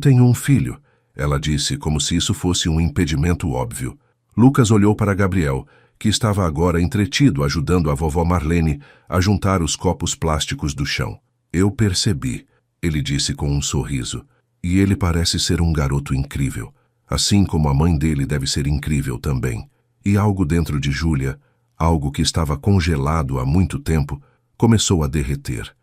tenho um filho, ela disse como se isso fosse um impedimento óbvio. Lucas olhou para Gabriel, que estava agora entretido ajudando a vovó Marlene a juntar os copos plásticos do chão. Eu percebi, ele disse com um sorriso. E ele parece ser um garoto incrível, assim como a mãe dele deve ser incrível também. E algo dentro de Júlia, algo que estava congelado há muito tempo, começou a derreter.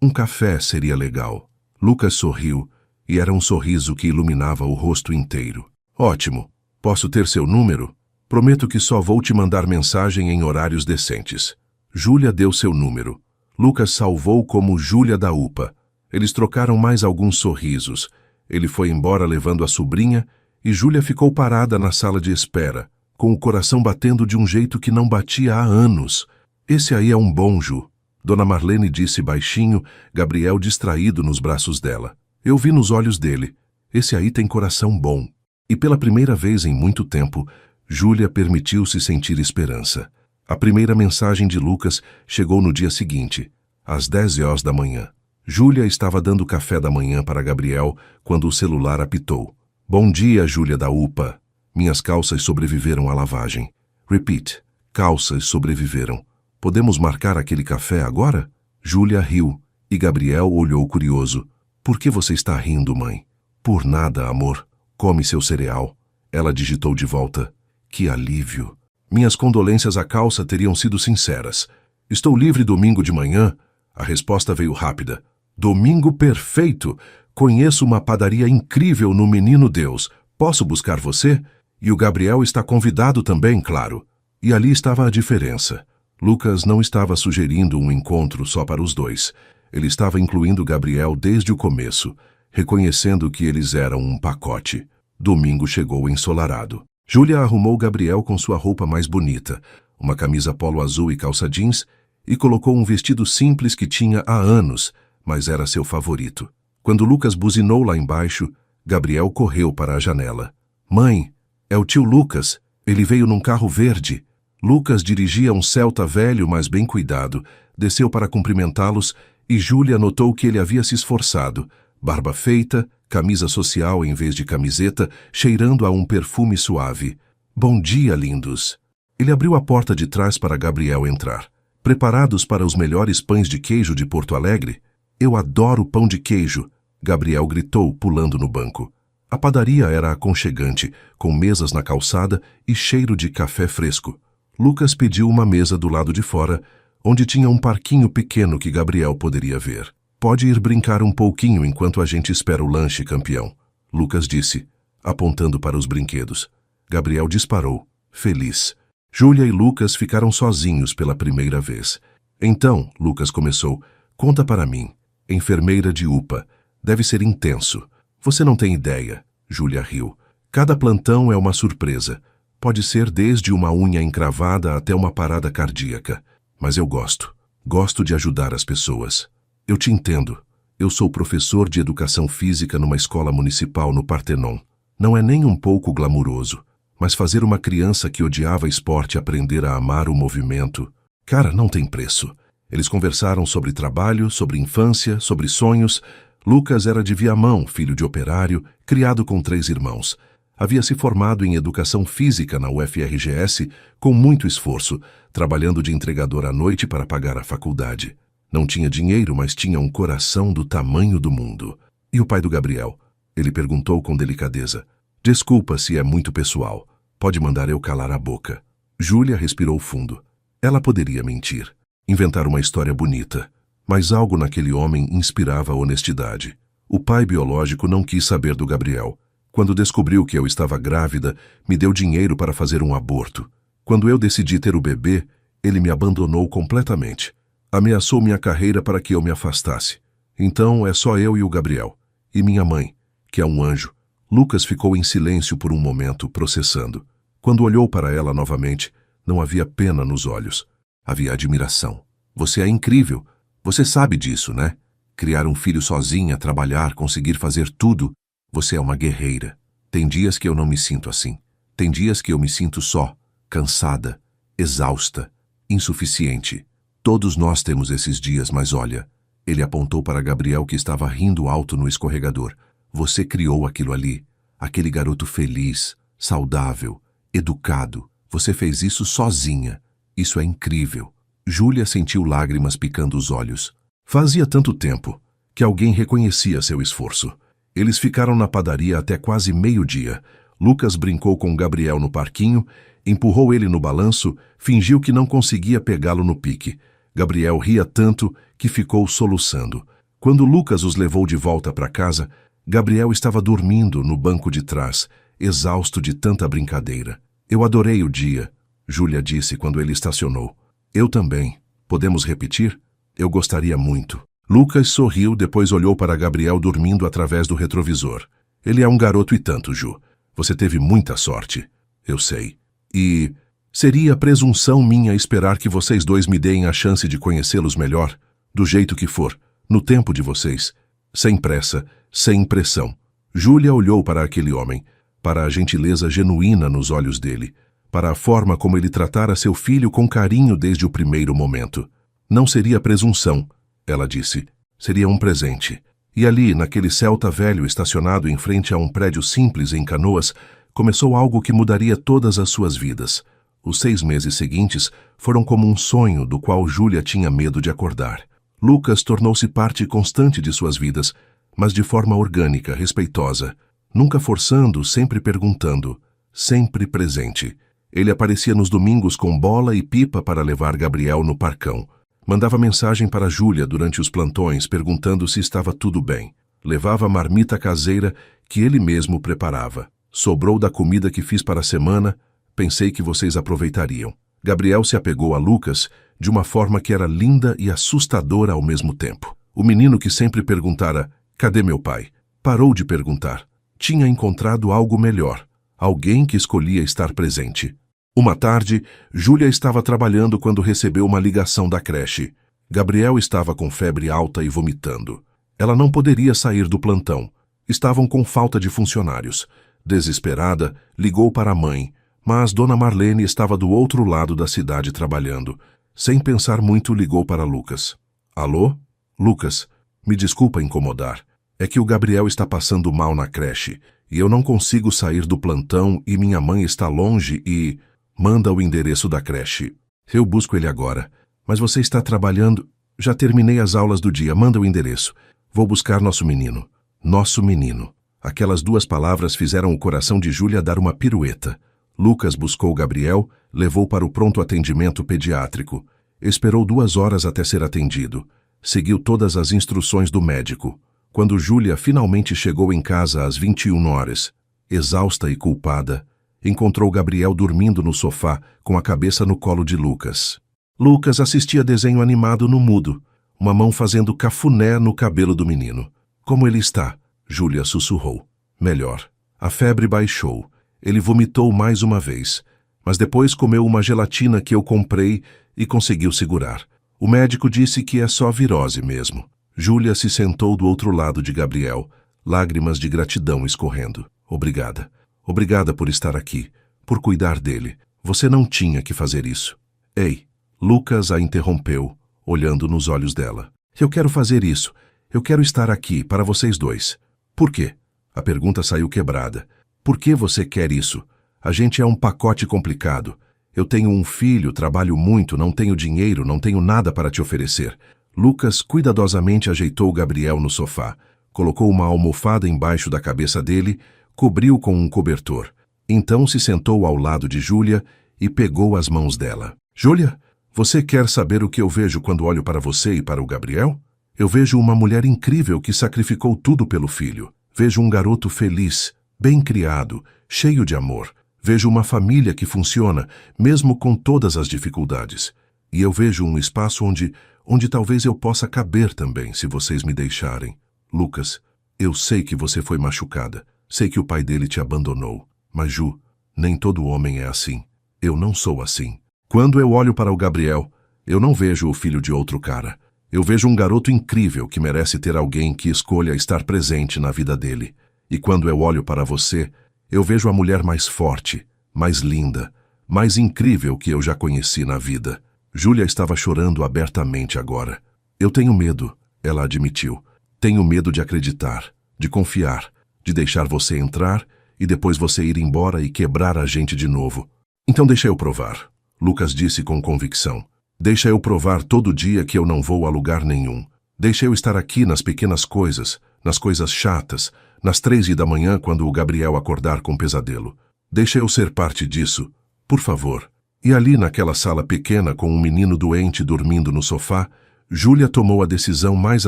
Um café seria legal. Lucas sorriu, e era um sorriso que iluminava o rosto inteiro. Ótimo. Posso ter seu número? Prometo que só vou te mandar mensagem em horários decentes. Júlia deu seu número. Lucas salvou como Júlia da UPA. Eles trocaram mais alguns sorrisos. Ele foi embora levando a sobrinha e Júlia ficou parada na sala de espera, com o coração batendo de um jeito que não batia há anos. Esse aí é um bom, Ju. Dona Marlene disse baixinho, Gabriel distraído nos braços dela. Eu vi nos olhos dele. Esse aí tem coração bom. E pela primeira vez em muito tempo, Júlia permitiu-se sentir esperança. A primeira mensagem de Lucas chegou no dia seguinte, às 10 da manhã. Júlia estava dando café da manhã para Gabriel quando o celular apitou. Bom dia, Júlia da UPA. Minhas calças sobreviveram à lavagem. Repeat. Calças sobreviveram. Podemos marcar aquele café agora? Júlia riu e Gabriel olhou curioso. Por que você está rindo, mãe? Por nada, amor. Come seu cereal. Ela digitou de volta. Que alívio. Minhas condolências à calça teriam sido sinceras. Estou livre domingo de manhã? A resposta veio rápida. Domingo perfeito. Conheço uma padaria incrível no Menino Deus. Posso buscar você? E o Gabriel está convidado também, claro. E ali estava a diferença. Lucas não estava sugerindo um encontro só para os dois. Ele estava incluindo Gabriel desde o começo, reconhecendo que eles eram um pacote. Domingo chegou ensolarado. Júlia arrumou Gabriel com sua roupa mais bonita, uma camisa polo azul e calça jeans, e colocou um vestido simples que tinha há anos, mas era seu favorito. Quando Lucas buzinou lá embaixo, Gabriel correu para a janela. Mãe, é o tio Lucas. Ele veio num carro verde. Lucas dirigia um Celta velho, mas bem cuidado. Desceu para cumprimentá-los e Júlia notou que ele havia se esforçado. Barba feita, camisa social em vez de camiseta, cheirando a um perfume suave. Bom dia, lindos. Ele abriu a porta de trás para Gabriel entrar. Preparados para os melhores pães de queijo de Porto Alegre? Eu adoro pão de queijo, Gabriel gritou, pulando no banco. A padaria era aconchegante, com mesas na calçada e cheiro de café fresco. Lucas pediu uma mesa do lado de fora, onde tinha um parquinho pequeno que Gabriel poderia ver. Pode ir brincar um pouquinho enquanto a gente espera o lanche, campeão, Lucas disse, apontando para os brinquedos. Gabriel disparou, feliz. Júlia e Lucas ficaram sozinhos pela primeira vez. Então, Lucas começou, conta para mim. Enfermeira de UPA. Deve ser intenso. Você não tem ideia, Júlia riu. Cada plantão é uma surpresa. Pode ser desde uma unha encravada até uma parada cardíaca. Mas eu gosto. Gosto de ajudar as pessoas. Eu te entendo. Eu sou professor de educação física numa escola municipal no Partenon. Não é nem um pouco glamuroso. Mas fazer uma criança que odiava esporte aprender a amar o movimento... Cara, não tem preço. Eles conversaram sobre trabalho, sobre infância, sobre sonhos. Lucas era de Viamão, filho de operário, criado com 3 irmãos. Havia se formado em educação física na UFRGS com muito esforço, trabalhando de entregador à noite para pagar a faculdade. Não tinha dinheiro, mas tinha um coração do tamanho do mundo. E o pai do Gabriel? Ele perguntou com delicadeza. Desculpa se é muito pessoal. Pode mandar eu calar a boca. Júlia respirou fundo. Ela poderia mentir, inventar uma história bonita, mas algo naquele homem inspirava honestidade. O pai biológico não quis saber do Gabriel. Quando descobriu que eu estava grávida, me deu dinheiro para fazer um aborto. Quando eu decidi ter o bebê, ele me abandonou completamente. Ameaçou minha carreira para que eu me afastasse. Então é só eu e o Gabriel. E minha mãe, que é um anjo. Lucas ficou em silêncio por um momento, processando. Quando olhou para ela novamente, não havia pena nos olhos. Havia admiração. Você é incrível. Você sabe disso, né? Criar um filho sozinha, trabalhar, conseguir fazer tudo. Você é uma guerreira. Tem dias que eu não me sinto assim. Tem dias que eu me sinto só, cansada, exausta, insuficiente. Todos nós temos esses dias, mas olha... Ele apontou para Gabriel que estava rindo alto no escorregador. Você criou aquilo ali. Aquele garoto feliz, saudável, educado. Você fez isso sozinha. Isso é incrível. Júlia sentiu lágrimas picando os olhos. Fazia tanto tempo que alguém reconhecia seu esforço. Eles ficaram na padaria até quase meio-dia. Lucas brincou com Gabriel no parquinho, empurrou ele no balanço, fingiu que não conseguia pegá-lo no pique. Gabriel ria tanto que ficou soluçando. Quando Lucas os levou de volta para casa, Gabriel estava dormindo no banco de trás, exausto de tanta brincadeira. Eu adorei o dia, Júlia disse quando ele estacionou. Eu também. Podemos repetir? Eu gostaria muito. Lucas sorriu, depois olhou para Gabriel dormindo através do retrovisor. Ele é um garoto e tanto, Ju. Você teve muita sorte. Eu sei. E seria presunção minha esperar que vocês dois me deem a chance de conhecê-los melhor, do jeito que for, no tempo de vocês. Sem pressa, sem pressão. Júlia olhou para aquele homem, para a gentileza genuína nos olhos dele, para a forma como ele tratara seu filho com carinho desde o primeiro momento. Não seria presunção, ela disse. Seria um presente. E ali, naquele Celta velho estacionado em frente a um prédio simples em Canoas, começou algo que mudaria todas as suas vidas. Os 6 meses seguintes foram como um sonho do qual Júlia tinha medo de acordar. Lucas tornou-se parte constante de suas vidas, mas de forma orgânica, respeitosa. Nunca forçando, sempre perguntando, sempre presente. Ele aparecia nos domingos com bola e pipa para levar Gabriel no parcão. Mandava mensagem para Júlia durante os plantões, perguntando se estava tudo bem. Levava a marmita caseira que ele mesmo preparava. Sobrou da comida que fiz para a semana, pensei que vocês aproveitariam. Gabriel se apegou a Lucas de uma forma que era linda e assustadora ao mesmo tempo. O menino que sempre perguntara, cadê meu pai? Parou de perguntar. Tinha encontrado algo melhor, alguém que escolhia estar presente. Uma tarde, Júlia estava trabalhando quando recebeu uma ligação da creche. Gabriel estava com febre alta e vomitando. Ela não poderia sair do plantão. Estavam com falta de funcionários. Desesperada, ligou para a mãe, mas Dona Marlene estava do outro lado da cidade trabalhando. Sem pensar muito, ligou para Lucas. Alô? Lucas, me desculpa incomodar. É que o Gabriel está passando mal na creche, e eu não consigo sair do plantão e minha mãe está longe e... Manda o endereço da creche. Eu busco ele agora. Mas você está trabalhando... Já terminei as aulas do dia, manda o endereço. Vou buscar nosso menino. Nosso menino. Aquelas 2 palavras fizeram o coração de Júlia dar uma pirueta. Lucas buscou Gabriel, levou para o pronto atendimento pediátrico. Esperou 2 horas até ser atendido. Seguiu todas as instruções do médico. Quando Júlia finalmente chegou em casa às 21 horas, exausta e culpada, encontrou Gabriel dormindo no sofá, com a cabeça no colo de Lucas. Lucas assistia desenho animado no mudo, uma mão fazendo cafuné no cabelo do menino. Como ele está? Júlia sussurrou. Melhor. A febre baixou. Ele vomitou mais uma vez, mas depois comeu uma gelatina que eu comprei e conseguiu segurar. O médico disse que é só virose mesmo. Júlia se sentou do outro lado de Gabriel, lágrimas de gratidão escorrendo. Obrigada. Obrigada por estar aqui, por cuidar dele. Você não tinha que fazer isso. Ei, Lucas a interrompeu, olhando nos olhos dela. Eu quero fazer isso. Eu quero estar aqui, para vocês dois. Por quê? A pergunta saiu quebrada. Por que você quer isso? A gente é um pacote complicado. Eu tenho um filho, trabalho muito, não tenho dinheiro, não tenho nada para te oferecer. Lucas cuidadosamente ajeitou Gabriel no sofá, colocou uma almofada embaixo da cabeça dele, cobriu com um cobertor. Então se sentou ao lado de Júlia e pegou as mãos dela. Júlia, você quer saber o que eu vejo quando olho para você e para o Gabriel? Eu vejo uma mulher incrível que sacrificou tudo pelo filho. Vejo um garoto feliz, bem criado, cheio de amor. Vejo uma família que funciona, mesmo com todas as dificuldades. E eu vejo um espaço onde talvez eu possa caber também, se vocês me deixarem. Lucas, eu sei que você foi machucada. Sei que o pai dele te abandonou. Mas, Ju, nem todo homem é assim. Eu não sou assim. Quando eu olho para o Gabriel, eu não vejo o filho de outro cara. Eu vejo um garoto incrível que merece ter alguém que escolha estar presente na vida dele. E quando eu olho para você, eu vejo a mulher mais forte, mais linda, mais incrível que eu já conheci na vida. Júlia estava chorando abertamente agora. Eu tenho medo, ela admitiu. Tenho medo de acreditar, de confiar, de deixar você entrar e depois você ir embora e quebrar a gente de novo. Então deixa eu provar, Lucas disse com convicção. Deixa eu provar todo dia que eu não vou a lugar nenhum. Deixa eu estar aqui nas pequenas coisas, nas coisas chatas, nas 3 da manhã quando o Gabriel acordar com pesadelo. Deixa eu ser parte disso, por favor. E ali naquela sala pequena com um menino doente dormindo no sofá, Júlia tomou a decisão mais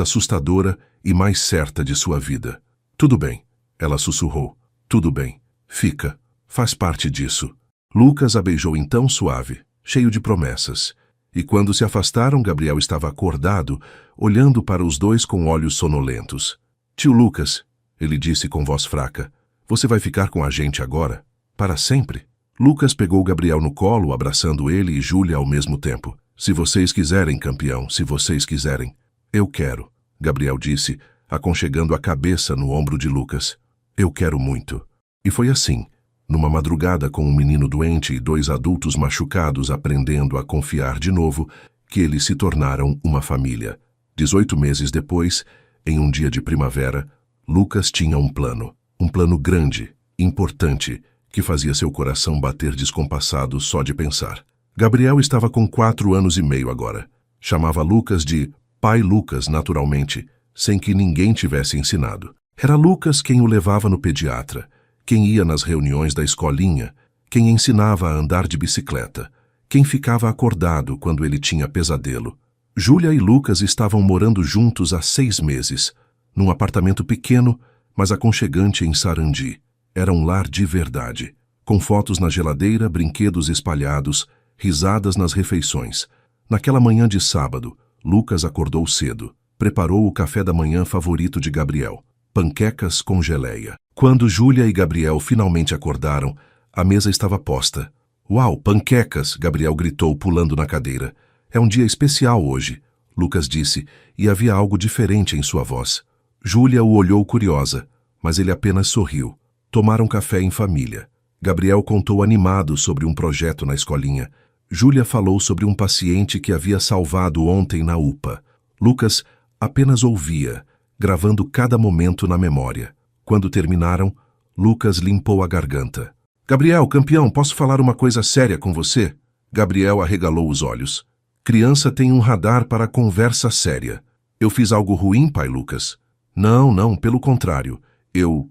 assustadora e mais certa de sua vida. Tudo bem, ela sussurrou. Tudo bem. Fica. Faz parte disso. Lucas a beijou então suave, cheio de promessas. E quando se afastaram, Gabriel estava acordado, olhando para os dois com olhos sonolentos. Tio Lucas, ele disse com voz fraca, você vai ficar com a gente agora? Para sempre? Lucas pegou Gabriel no colo, abraçando ele e Júlia ao mesmo tempo. Se vocês quiserem, campeão, se vocês quiserem. Eu quero, Gabriel disse, aconchegando a cabeça no ombro de Lucas. Eu quero muito. E foi assim, numa madrugada com um menino doente e dois adultos machucados aprendendo a confiar de novo, que eles se tornaram uma família. 18 meses depois, em um dia de primavera, Lucas tinha um plano grande, importante, que fazia seu coração bater descompassado só de pensar. Gabriel estava com 4 anos e meio agora. Chamava Lucas de Pai Lucas naturalmente, sem que ninguém tivesse ensinado. Era Lucas quem o levava no pediatra, quem ia nas reuniões da escolinha, quem ensinava a andar de bicicleta, quem ficava acordado quando ele tinha pesadelo. Júlia e Lucas estavam morando juntos há 6 meses, num apartamento pequeno, mas aconchegante em Sarandi. Era um lar de verdade, com fotos na geladeira, brinquedos espalhados, risadas nas refeições. Naquela manhã de sábado, Lucas acordou cedo, preparou o café da manhã favorito de Gabriel, panquecas com geleia. Quando Júlia e Gabriel finalmente acordaram, a mesa estava posta. Uau, panquecas! Gabriel gritou, pulando na cadeira. É um dia especial hoje, Lucas disse, e havia algo diferente em sua voz. Júlia o olhou curiosa, mas ele apenas sorriu. Tomaram café em família. Gabriel contou animado sobre um projeto na escolinha. Júlia falou sobre um paciente que havia salvado ontem na UPA. Lucas apenas ouvia, gravando cada momento na memória. Quando terminaram, Lucas limpou a garganta. Gabriel, campeão, posso falar uma coisa séria com você? Gabriel arregalou os olhos. Criança tem um radar para conversa séria. Eu fiz algo ruim, pai Lucas? Não, pelo contrário. Eu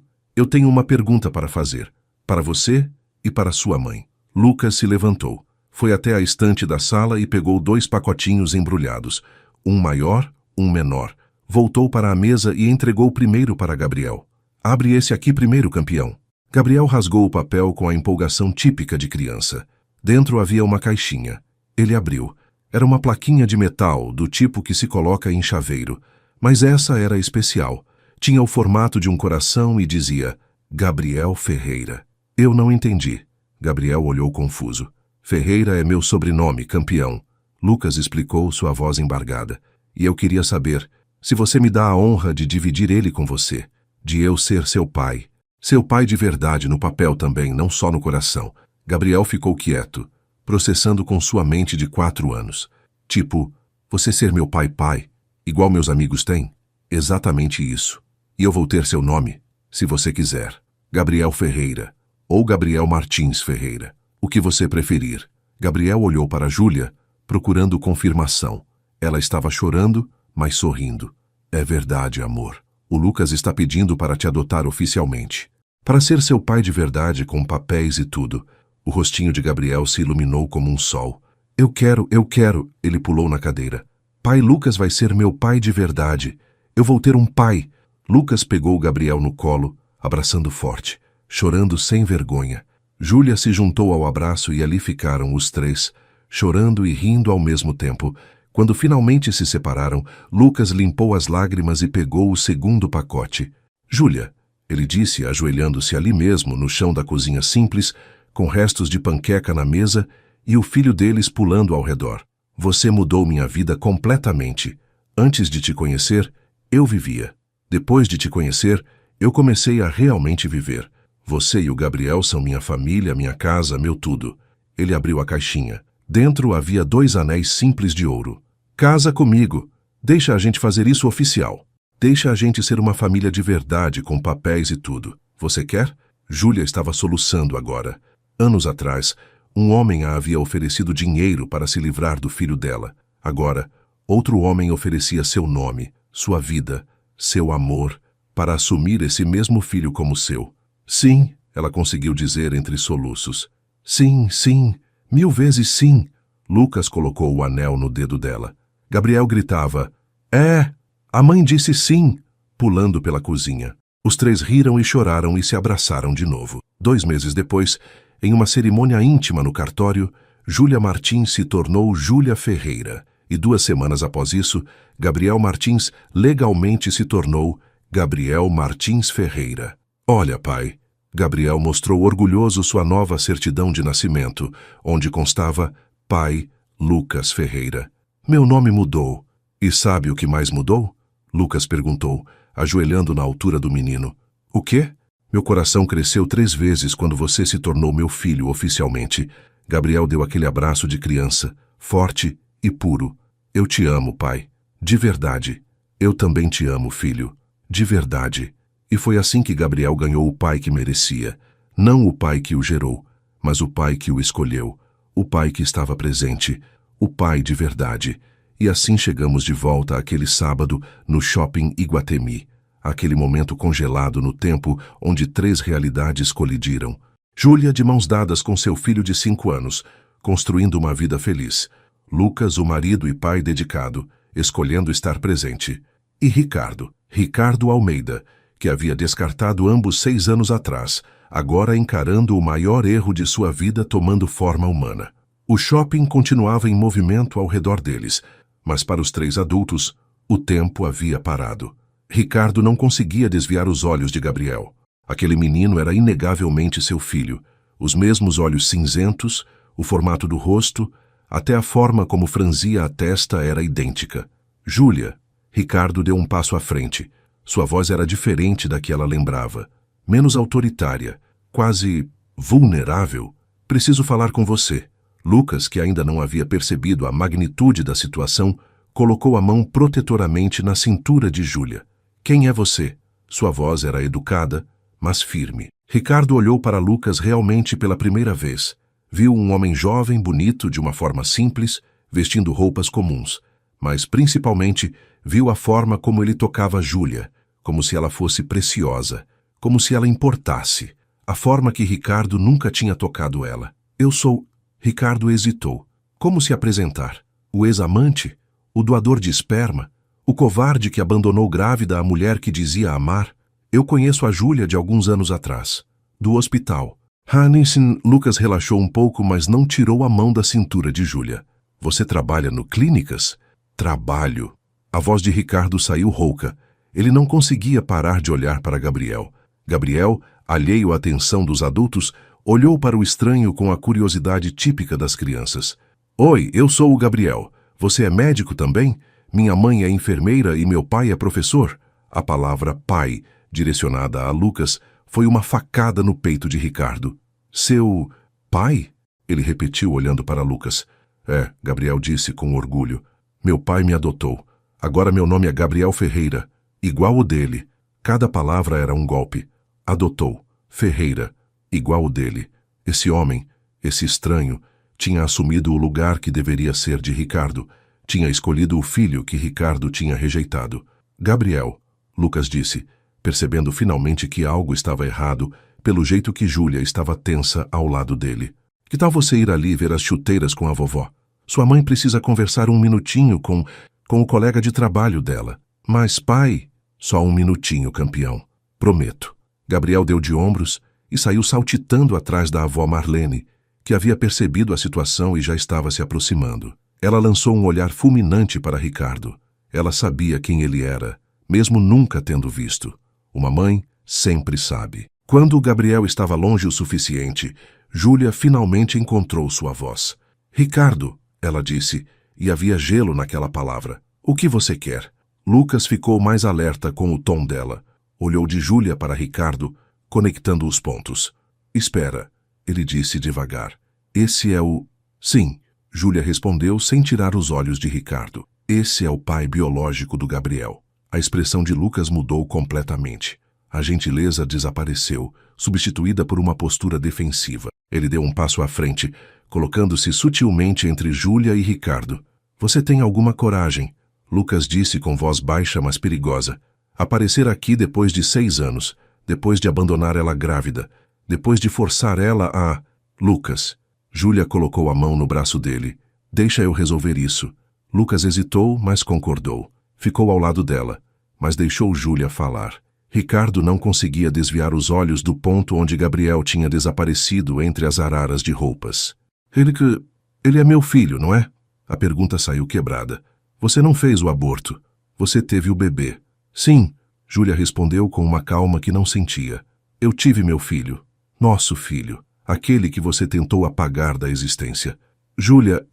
tenho uma pergunta para fazer. Para você e para sua mãe. Lucas se levantou. Foi até a estante da sala e pegou 2 pacotinhos embrulhados. Um maior, um menor. Voltou para a mesa e entregou o primeiro para Gabriel. Abre esse aqui primeiro, campeão. Gabriel rasgou o papel com a empolgação típica de criança. Dentro havia uma caixinha. Ele abriu. Era uma plaquinha de metal, do tipo que se coloca em chaveiro. Mas essa era especial. Tinha o formato de um coração e dizia, Gabriel Ferreira. Eu não entendi. Gabriel olhou confuso. Ferreira é meu sobrenome, campeão. Lucas explicou, sua voz embargada. E eu queria saber, se você me dá a honra de dividir ele com você, de eu ser seu pai. Seu pai de verdade no papel também, não só no coração. Gabriel ficou quieto, processando com sua mente de 4 anos. Tipo, você ser meu pai, igual meus amigos têm? Exatamente isso. E eu vou ter seu nome, se você quiser. Gabriel Ferreira, ou Gabriel Martins Ferreira. O que você preferir. Gabriel olhou para Júlia, procurando confirmação. Ela estava chorando, mas sorrindo. É verdade, amor. O Lucas está pedindo para te adotar oficialmente. Para ser seu pai de verdade, com papéis e tudo. O rostinho de Gabriel se iluminou como um sol. Eu quero. Ele pulou na cadeira. Pai Lucas vai ser meu pai de verdade. Eu vou ter um pai. Lucas pegou Gabriel no colo, abraçando forte, chorando sem vergonha. Júlia se juntou ao abraço e ali ficaram os 3, chorando e rindo ao mesmo tempo. Quando finalmente se separaram, Lucas limpou as lágrimas e pegou o segundo pacote. Júlia, ele disse, ajoelhando-se ali mesmo, no chão da cozinha simples, com restos de panqueca na mesa e o filho deles pulando ao redor. Você mudou minha vida completamente. Antes de te conhecer, eu vivia. Depois de te conhecer, eu comecei a realmente viver. Você e o Gabriel são minha família, minha casa, meu tudo. Ele abriu a caixinha. Dentro havia 2 anéis simples de ouro. Casa comigo. Deixa a gente fazer isso oficial. Deixa a gente ser uma família de verdade, com papéis e tudo. Você quer? Júlia estava soluçando agora. Anos atrás, um homem a havia oferecido dinheiro para se livrar do filho dela. Agora, outro homem oferecia seu nome, sua vida, seu amor, para assumir esse mesmo filho como seu. Sim, ela conseguiu dizer entre soluços. Sim, 1000 vezes sim. Lucas colocou o anel no dedo dela. Gabriel gritava, a mãe disse sim, pulando pela cozinha. Os três riram e choraram e se abraçaram de novo. 2 meses depois, em uma cerimônia íntima no cartório, Júlia Martins se tornou Júlia Ferreira. E 2 semanas após isso, Gabriel Martins legalmente se tornou Gabriel Martins Ferreira. Olha, pai. Gabriel mostrou orgulhoso sua nova certidão de nascimento, onde constava pai Lucas Ferreira. Meu nome mudou. E sabe o que mais mudou? Lucas perguntou, ajoelhando na altura do menino. O quê? Meu coração cresceu 3 vezes quando você se tornou meu filho oficialmente. Gabriel deu aquele abraço de criança, forte e puro. Eu te amo, pai. De verdade. Eu também te amo, filho. De verdade. E foi assim que Gabriel ganhou o pai que merecia. Não o pai que o gerou, mas o pai que o escolheu. O pai que estava presente. O pai de verdade. E assim chegamos de volta àquele sábado no Shopping Iguatemi. Aquele momento congelado no tempo onde 3 realidades colidiram. Júlia de mãos dadas com seu filho de 5 anos, construindo uma vida feliz. Lucas, o marido e pai dedicado, escolhendo estar presente. E Ricardo Almeida, que havia descartado ambos 6 anos atrás, agora encarando o maior erro de sua vida tomando forma humana. O shopping continuava em movimento ao redor deles, mas para os 3 adultos, o tempo havia parado. Ricardo não conseguia desviar os olhos de Gabriel. Aquele menino era inegavelmente seu filho. Os mesmos olhos cinzentos, o formato do rosto, até a forma como franzia a testa era idêntica. Júlia. Ricardo deu um passo à frente. Sua voz era diferente da que ela lembrava. Menos autoritária, quase vulnerável. Preciso falar com você. Lucas, que ainda não havia percebido a magnitude da situação, colocou a mão protetoramente na cintura de Júlia. Quem é você? Sua voz era educada, mas firme. Ricardo olhou para Lucas realmente pela primeira vez. Viu um homem jovem, bonito, de uma forma simples, vestindo roupas comuns. Mas, principalmente, viu a forma como ele tocava Júlia, como se ela fosse preciosa, como se ela importasse. A forma que Ricardo nunca tinha tocado ela. Eu sou... Ricardo hesitou. Como se apresentar? O ex-amante? O doador de esperma? O covarde que abandonou grávida a mulher que dizia amar? Eu conheço a Júlia de alguns anos atrás. Do hospital. Hansen, Lucas relaxou um pouco, mas não tirou a mão da cintura de Júlia. Você trabalha no Clínicas? Trabalho. A voz de Ricardo saiu rouca. Ele não conseguia parar de olhar para Gabriel. Gabriel, alheio à atenção dos adultos, olhou para o estranho com a curiosidade típica das crianças. Oi, eu sou o Gabriel. Você é médico também? Minha mãe é enfermeira e meu pai é professor. A palavra pai, direcionada a Lucas, foi uma facada no peito de Ricardo. Seu pai? Ele repetiu olhando para Lucas. É, Gabriel disse com orgulho. Meu pai me adotou. Agora meu nome é Gabriel Ferreira, igual o dele. Cada palavra era um golpe. Adotou. Ferreira, igual o dele. Esse homem, esse estranho, tinha assumido o lugar que deveria ser de Ricardo. Tinha escolhido o filho que Ricardo tinha rejeitado. Gabriel, Lucas disse, percebendo finalmente que algo estava errado, pelo jeito que Júlia estava tensa ao lado dele. Que tal você ir ali ver as chuteiras com a vovó? Sua mãe precisa conversar um minutinho com o colega de trabalho dela. Mas, pai, só um minutinho, campeão. Prometo. Gabriel deu de ombros e saiu saltitando atrás da avó Marlene, que havia percebido a situação e já estava se aproximando. Ela lançou um olhar fulminante para Ricardo. Ela sabia quem ele era, mesmo nunca tendo visto. Uma mãe sempre sabe. Quando Gabriel estava longe o suficiente, Júlia finalmente encontrou sua voz. Ricardo, ela disse, e havia gelo naquela palavra. O que você quer? Lucas ficou mais alerta com o tom dela. Olhou de Júlia para Ricardo, conectando os pontos. Espera, ele disse devagar. Esse é o... Sim, Júlia respondeu sem tirar os olhos de Ricardo. Esse é o pai biológico do Gabriel. A expressão de Lucas mudou completamente. A gentileza desapareceu, substituída por uma postura defensiva. Ele deu um passo à frente, colocando-se sutilmente entre Júlia e Ricardo. Você tem alguma coragem, Lucas disse com voz baixa, mas perigosa. Aparecer aqui depois de 6 anos, depois de abandonar ela grávida, depois de forçar ela a... Lucas. Júlia colocou a mão no braço dele. Deixa eu resolver isso. Lucas hesitou, mas concordou. Ficou ao lado dela, mas deixou Júlia falar. Ricardo não conseguia desviar os olhos do ponto onde Gabriel tinha desaparecido entre as araras de roupas. Ele é meu filho, não é? A pergunta saiu quebrada. Você não fez o aborto. Você teve o bebê. Sim, Júlia respondeu com uma calma que não sentia. Eu tive meu filho. Nosso filho. Aquele que você tentou apagar da existência. Júlia,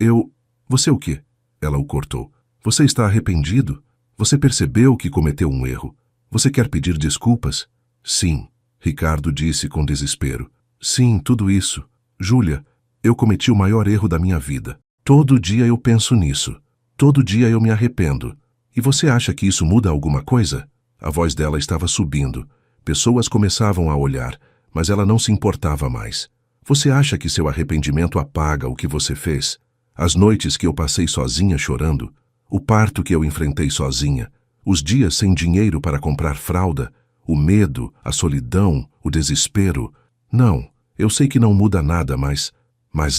Você o quê? Ela o cortou. Você está arrependido? Você percebeu que cometeu um erro? Você quer pedir desculpas? Sim, Ricardo disse com desespero. Sim, tudo isso. Júlia, eu cometi o maior erro da minha vida. Todo dia eu penso nisso. Todo dia eu me arrependo. E você acha que isso muda alguma coisa? A voz dela estava subindo. Pessoas começavam a olhar, mas ela não se importava mais. Você acha que seu arrependimento apaga o que você fez? As noites que eu passei sozinha chorando, o parto que eu enfrentei sozinha, os dias sem dinheiro para comprar fralda, o medo, a solidão, o desespero. Não, eu sei que não muda nada, mas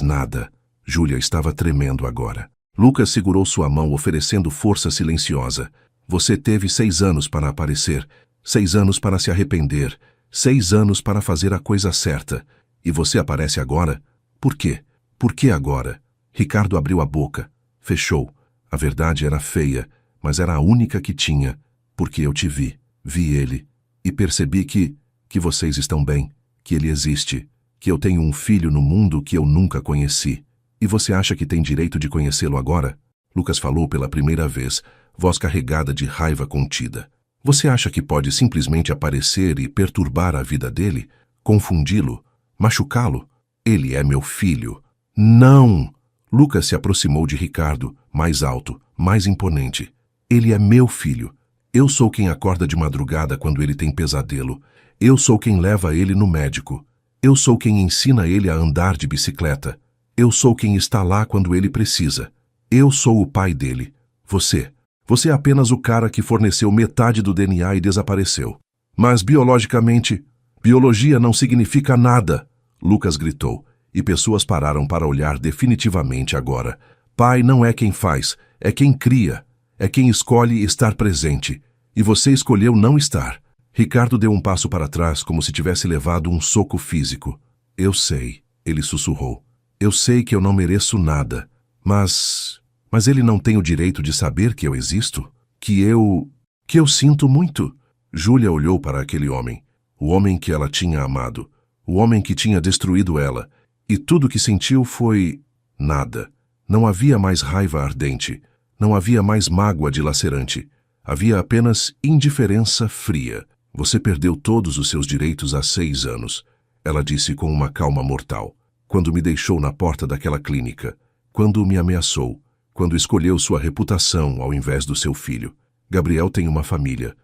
nada. Júlia estava tremendo agora. Lucas segurou sua mão, oferecendo força silenciosa. Você teve 6 anos para aparecer, 6 anos para se arrepender, 6 anos para fazer a coisa certa. E você aparece agora? Por quê? Por que agora? Ricardo abriu a boca. Fechou. A verdade era feia, mas era a única que tinha, porque eu te vi. Vi ele. E percebi que vocês estão bem, que ele existe, que eu tenho um filho no mundo que eu nunca conheci. E você acha que tem direito de conhecê-lo agora? Lucas falou pela primeira vez, voz carregada de raiva contida. Você acha que pode simplesmente aparecer e perturbar a vida dele? Confundi-lo? Machucá-lo? Ele é meu filho. Não! Lucas se aproximou de Ricardo, mais alto, mais imponente. Ele é meu filho. Eu sou quem acorda de madrugada quando ele tem pesadelo. Eu sou quem leva ele no médico. Eu sou quem ensina ele a andar de bicicleta. Eu sou quem está lá quando ele precisa. Eu sou o pai dele. Você é apenas o cara que forneceu metade do DNA e desapareceu. Mas biologicamente, biologia não significa nada, Lucas gritou, e pessoas pararam para olhar definitivamente agora. Pai não é quem faz, é quem cria, é quem escolhe estar presente. E você escolheu não estar. Ricardo deu um passo para trás como se tivesse levado um soco físico. Eu sei, ele sussurrou. Eu sei que eu não mereço nada, mas ele não tem o direito de saber que eu existo? Que eu sinto muito? Júlia olhou para aquele homem, o homem que ela tinha amado, o homem que tinha destruído ela, e tudo que sentiu foi nada. Não havia mais raiva ardente, não havia mais mágoa dilacerante, havia apenas indiferença fria. Você perdeu todos os seus direitos há 6 anos, ela disse com uma calma mortal. Quando me deixou na porta daquela clínica, quando me ameaçou, quando escolheu sua reputação ao invés do seu filho. Gabriel tem uma família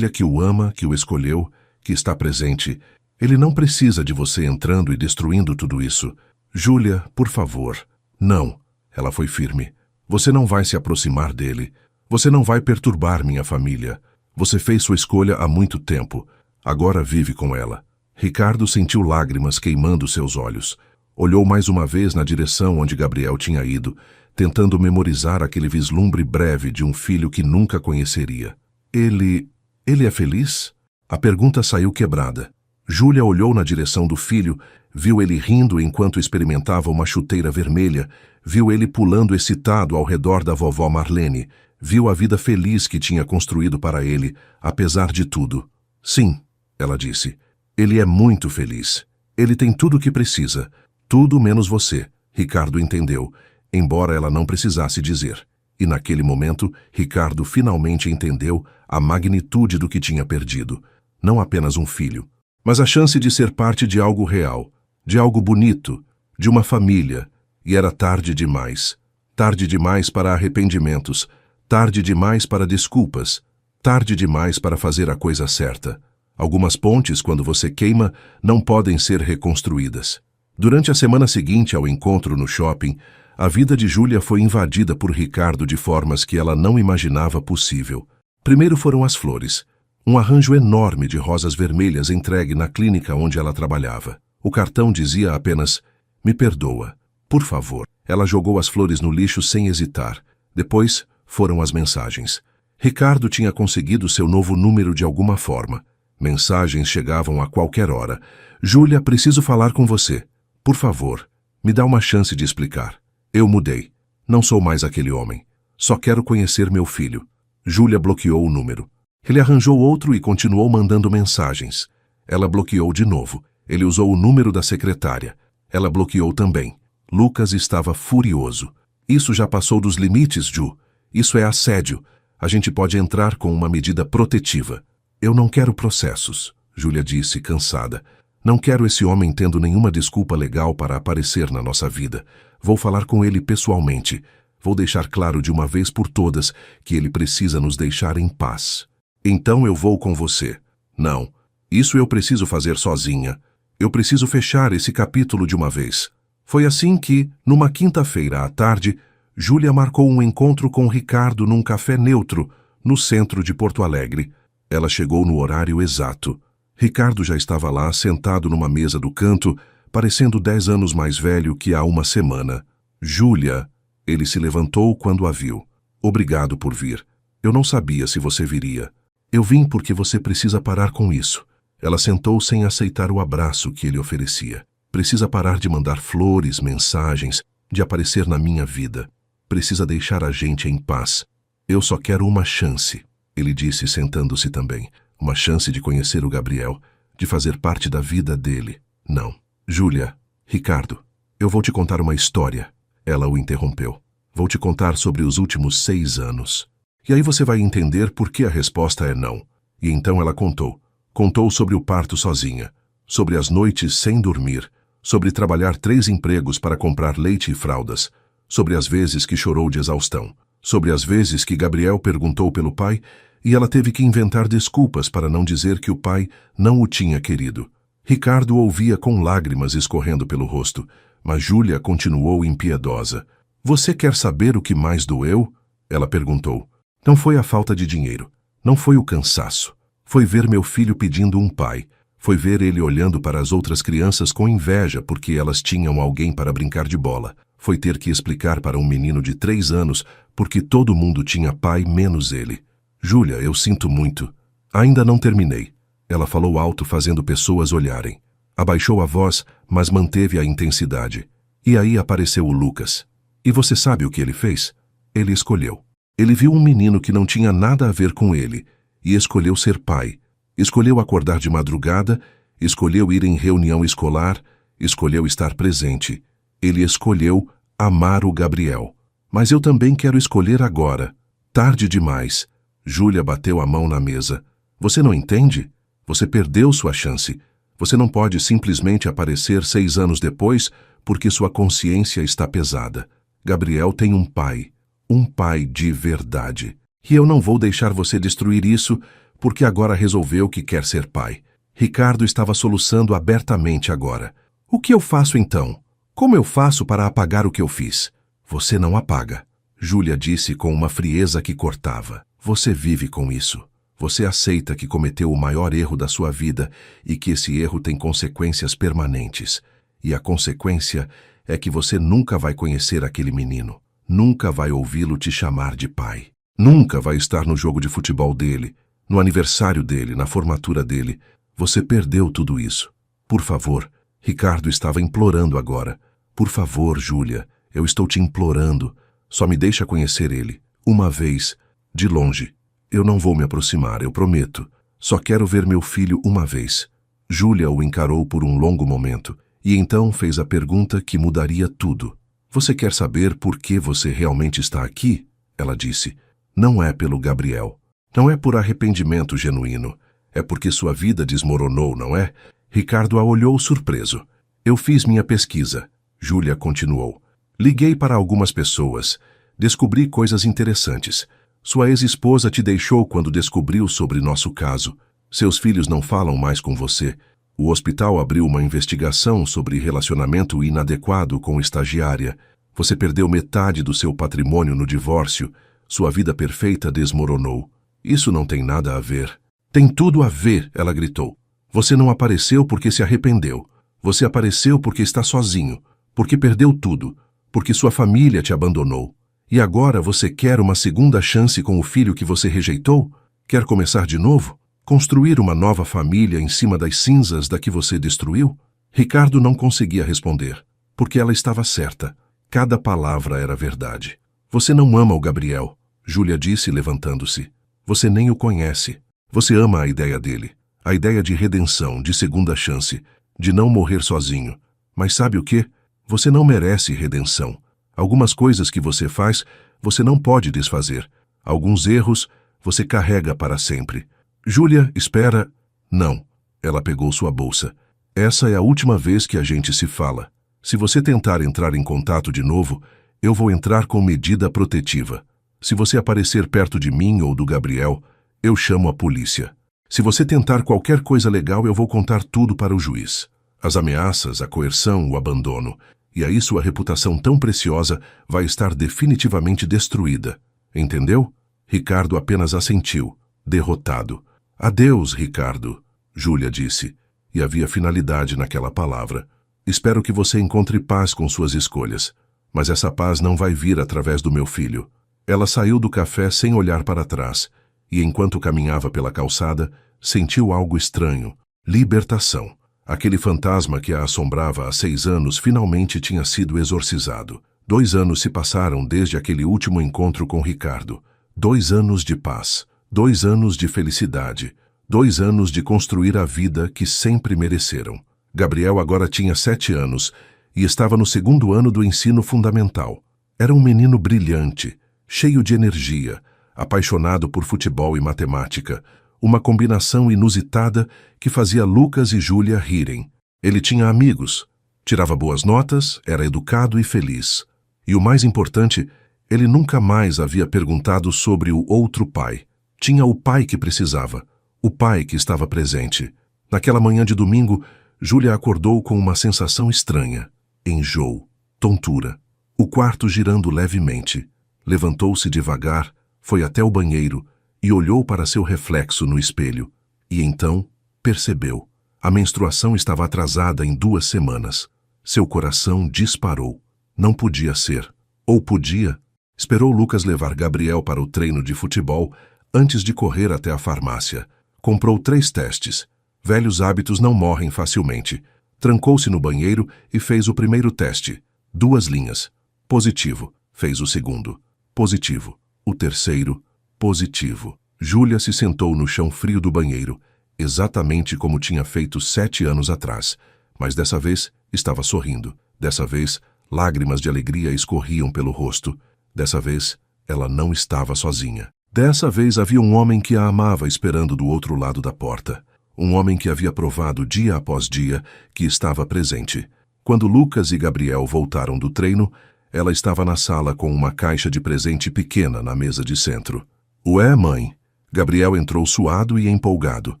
que o ama, que o escolheu, que está presente. Ele não precisa de você entrando e destruindo tudo isso. Júlia, por favor. Não. Ela foi firme. Você não vai se aproximar dele. Você não vai perturbar minha família. Você fez sua escolha há muito tempo. Agora vive com ela. Ricardo sentiu lágrimas queimando seus olhos. Olhou mais uma vez na direção onde Gabriel tinha ido, tentando memorizar aquele vislumbre breve de um filho que nunca conheceria. Ele é feliz? A pergunta saiu quebrada. Júlia olhou na direção do filho, viu ele rindo enquanto experimentava uma chuteira vermelha, viu ele pulando excitado ao redor da vovó Marlene, viu a vida feliz que tinha construído para ele, apesar de tudo. Sim, ela disse. Ele é muito feliz. Ele tem tudo o que precisa. Tudo menos você, Ricardo entendeu, embora ela não precisasse dizer. E naquele momento, Ricardo finalmente entendeu a magnitude do que tinha perdido. Não apenas um filho, mas a chance de ser parte de algo real, de algo bonito, de uma família. E era tarde demais. Tarde demais para arrependimentos, tarde demais para desculpas, tarde demais para fazer a coisa certa. Algumas pontes, quando você queima, não podem ser reconstruídas. Durante a semana seguinte ao encontro no shopping, a vida de Júlia foi invadida por Ricardo de formas que ela não imaginava possível. Primeiro foram as flores. Um arranjo enorme de rosas vermelhas entregue na clínica onde ela trabalhava. O cartão dizia apenas, "Me perdoa, por favor." Ela jogou as flores no lixo sem hesitar. Depois foram as mensagens. Ricardo tinha conseguido seu novo número de alguma forma. Mensagens chegavam a qualquer hora. Júlia, preciso falar com você. Por favor, me dá uma chance de explicar. Eu mudei. Não sou mais aquele homem. Só quero conhecer meu filho. Júlia bloqueou o número. Ele arranjou outro e continuou mandando mensagens. Ela bloqueou de novo. Ele usou o número da secretária. Ela bloqueou também. Lucas estava furioso. Isso já passou dos limites, Ju. Isso é assédio. A gente pode entrar com uma medida protetiva. Eu não quero processos, Júlia disse, cansada. Não quero esse homem tendo nenhuma desculpa legal para aparecer na nossa vida. Vou falar com ele pessoalmente. Vou deixar claro de uma vez por todas que ele precisa nos deixar em paz. Então eu vou com você. Não, isso eu preciso fazer sozinha. Eu preciso fechar esse capítulo de uma vez. Foi assim que, numa quinta-feira à tarde, Júlia marcou um encontro com Ricardo num café neutro, no centro de Porto Alegre. Ela chegou no horário exato. Ricardo já estava lá, sentado numa mesa do canto, parecendo 10 anos mais velho que há uma semana. Júlia, ele se levantou quando a viu. Obrigado por vir. Eu não sabia se você viria. Eu vim porque você precisa parar com isso. Ela sentou sem aceitar o abraço que ele oferecia. Precisa parar de mandar flores, mensagens, de aparecer na minha vida. Precisa deixar a gente em paz. Eu só quero uma chance. Ele disse, sentando-se também. Uma chance de conhecer o Gabriel, de fazer parte da vida dele. Não. Júlia, Ricardo, eu vou te contar uma história. Ela o interrompeu. Vou te contar sobre os últimos 6 anos. E aí você vai entender por que a resposta é não. E então ela contou. Contou sobre o parto sozinha, sobre as noites sem dormir, sobre trabalhar 3 empregos para comprar leite e fraldas, sobre as vezes que chorou de exaustão, sobre as vezes que Gabriel perguntou pelo pai e ela teve que inventar desculpas para não dizer que o pai não o tinha querido. Ricardo ouvia com lágrimas escorrendo pelo rosto, mas Júlia continuou impiedosa. Você quer saber o que mais doeu? Ela perguntou. Não foi a falta de dinheiro, não foi o cansaço. Foi ver meu filho pedindo um pai. Foi ver ele olhando para as outras crianças com inveja porque elas tinham alguém para brincar de bola. Foi ter que explicar para um menino de 3 anos porque todo mundo tinha pai menos ele. Júlia, eu sinto muito. Ainda não terminei. Ela falou alto, fazendo pessoas olharem. Abaixou a voz, mas manteve a intensidade. E aí apareceu o Lucas. E você sabe o que ele fez? Ele escolheu. Ele viu um menino que não tinha nada a ver com ele e escolheu ser pai. Escolheu acordar de madrugada, escolheu ir em reunião escolar, escolheu estar presente. Ele escolheu amar o Gabriel. Mas eu também quero escolher agora. Tarde demais. Júlia bateu a mão na mesa. Você não entende? Você perdeu sua chance. Você não pode simplesmente aparecer 6 anos depois porque sua consciência está pesada. Gabriel tem um pai de verdade. E eu não vou deixar você destruir isso porque agora resolveu que quer ser pai. Ricardo estava soluçando abertamente agora. O que eu faço então? Como eu faço para apagar o que eu fiz? Você não apaga. Júlia disse com uma frieza que cortava. Você vive com isso. Você aceita que cometeu o maior erro da sua vida e que esse erro tem consequências permanentes. E a consequência é que você nunca vai conhecer aquele menino. Nunca vai ouvi-lo te chamar de pai. Nunca vai estar no jogo de futebol dele, no aniversário dele, na formatura dele. Você perdeu tudo isso. Por favor, Ricardo estava implorando agora. Por favor, Júlia, eu estou te implorando. Só me deixa conhecer ele. Uma vez, de longe. Eu não vou me aproximar, eu prometo. Só quero ver meu filho uma vez. Júlia o encarou por um longo momento e então fez a pergunta que mudaria tudo. Você quer saber por que você realmente está aqui? Ela disse. Não é pelo Gabriel. Não é por arrependimento genuíno. É porque sua vida desmoronou, não é? Ricardo a olhou surpreso. Eu fiz minha pesquisa. Júlia continuou. Liguei para algumas pessoas. Descobri coisas interessantes. Sua ex-esposa te deixou quando descobriu sobre nosso caso. Seus filhos não falam mais com você. O hospital abriu uma investigação sobre relacionamento inadequado com estagiária. Você perdeu metade do seu patrimônio no divórcio. Sua vida perfeita desmoronou. Isso não tem nada a ver. Tem tudo a ver, ela gritou. Você não apareceu porque se arrependeu. Você apareceu porque está sozinho, porque perdeu tudo, porque sua família te abandonou. E agora você quer uma segunda chance com o filho que você rejeitou? Quer começar de novo? Construir uma nova família em cima das cinzas da que você destruiu? Ricardo não conseguia responder, porque ela estava certa. Cada palavra era verdade. Você não ama o Gabriel, Júlia disse, levantando-se. Você nem o conhece. Você ama a ideia dele. A ideia de redenção, de segunda chance, de não morrer sozinho. Mas sabe o quê? Você não merece redenção. Algumas coisas que você faz, você não pode desfazer. Alguns erros, você carrega para sempre. Júlia, espera. Não. Ela pegou sua bolsa. Essa é a última vez que a gente se fala. Se você tentar entrar em contato de novo, eu vou entrar com medida protetiva. Se você aparecer perto de mim ou do Gabriel, eu chamo a polícia. Se você tentar qualquer coisa legal, eu vou contar tudo para o juiz. As ameaças, a coerção, o abandono. E aí sua reputação tão preciosa vai estar definitivamente destruída. Entendeu? Ricardo apenas assentiu, derrotado. Adeus, Ricardo, Júlia disse. E havia finalidade naquela palavra. Espero que você encontre paz com suas escolhas. Mas essa paz não vai vir através do meu filho. Ela saiu do café sem olhar para trás. E enquanto caminhava pela calçada, sentiu algo estranho. Libertação. Aquele fantasma que a assombrava há 6 anos finalmente tinha sido exorcizado. 2 anos se passaram desde aquele último encontro com Ricardo. 2 anos de paz. 2 anos de felicidade. 2 anos de construir a vida que sempre mereceram. Gabriel agora tinha 7 anos e estava no 2º ano do ensino fundamental. Era um menino brilhante, cheio de energia, apaixonado por futebol e matemática, uma combinação inusitada que fazia Lucas e Júlia rirem. Ele tinha amigos, tirava boas notas, era educado e feliz. E o mais importante, ele nunca mais havia perguntado sobre o outro pai. Tinha o pai que precisava, o pai que estava presente. Naquela manhã de domingo, Júlia acordou com uma sensação estranha. Enjoo, tontura. O quarto girando levemente. Levantou-se devagar, foi até o banheiro e olhou para seu reflexo no espelho. E então, percebeu. A menstruação estava atrasada em 2 semanas. Seu coração disparou. Não podia ser. Ou podia? Esperou Lucas levar Gabriel para o treino de futebol antes de correr até a farmácia. Comprou 3 testes. Velhos hábitos não morrem facilmente. Trancou-se no banheiro e fez o primeiro teste. 2 linhas. Positivo. Fez o segundo. Positivo. O terceiro. Positivo. Júlia se sentou no chão frio do banheiro, exatamente como tinha feito 7 anos atrás. Mas dessa vez estava sorrindo. Dessa vez, lágrimas de alegria escorriam pelo rosto. Dessa vez, ela não estava sozinha. Dessa vez havia um homem que a amava esperando do outro lado da porta. Um homem que havia provado dia após dia que estava presente. Quando Lucas e Gabriel voltaram do treino, ela estava na sala com uma caixa de presente pequena na mesa de centro. Ué, mãe? Gabriel entrou suado e empolgado.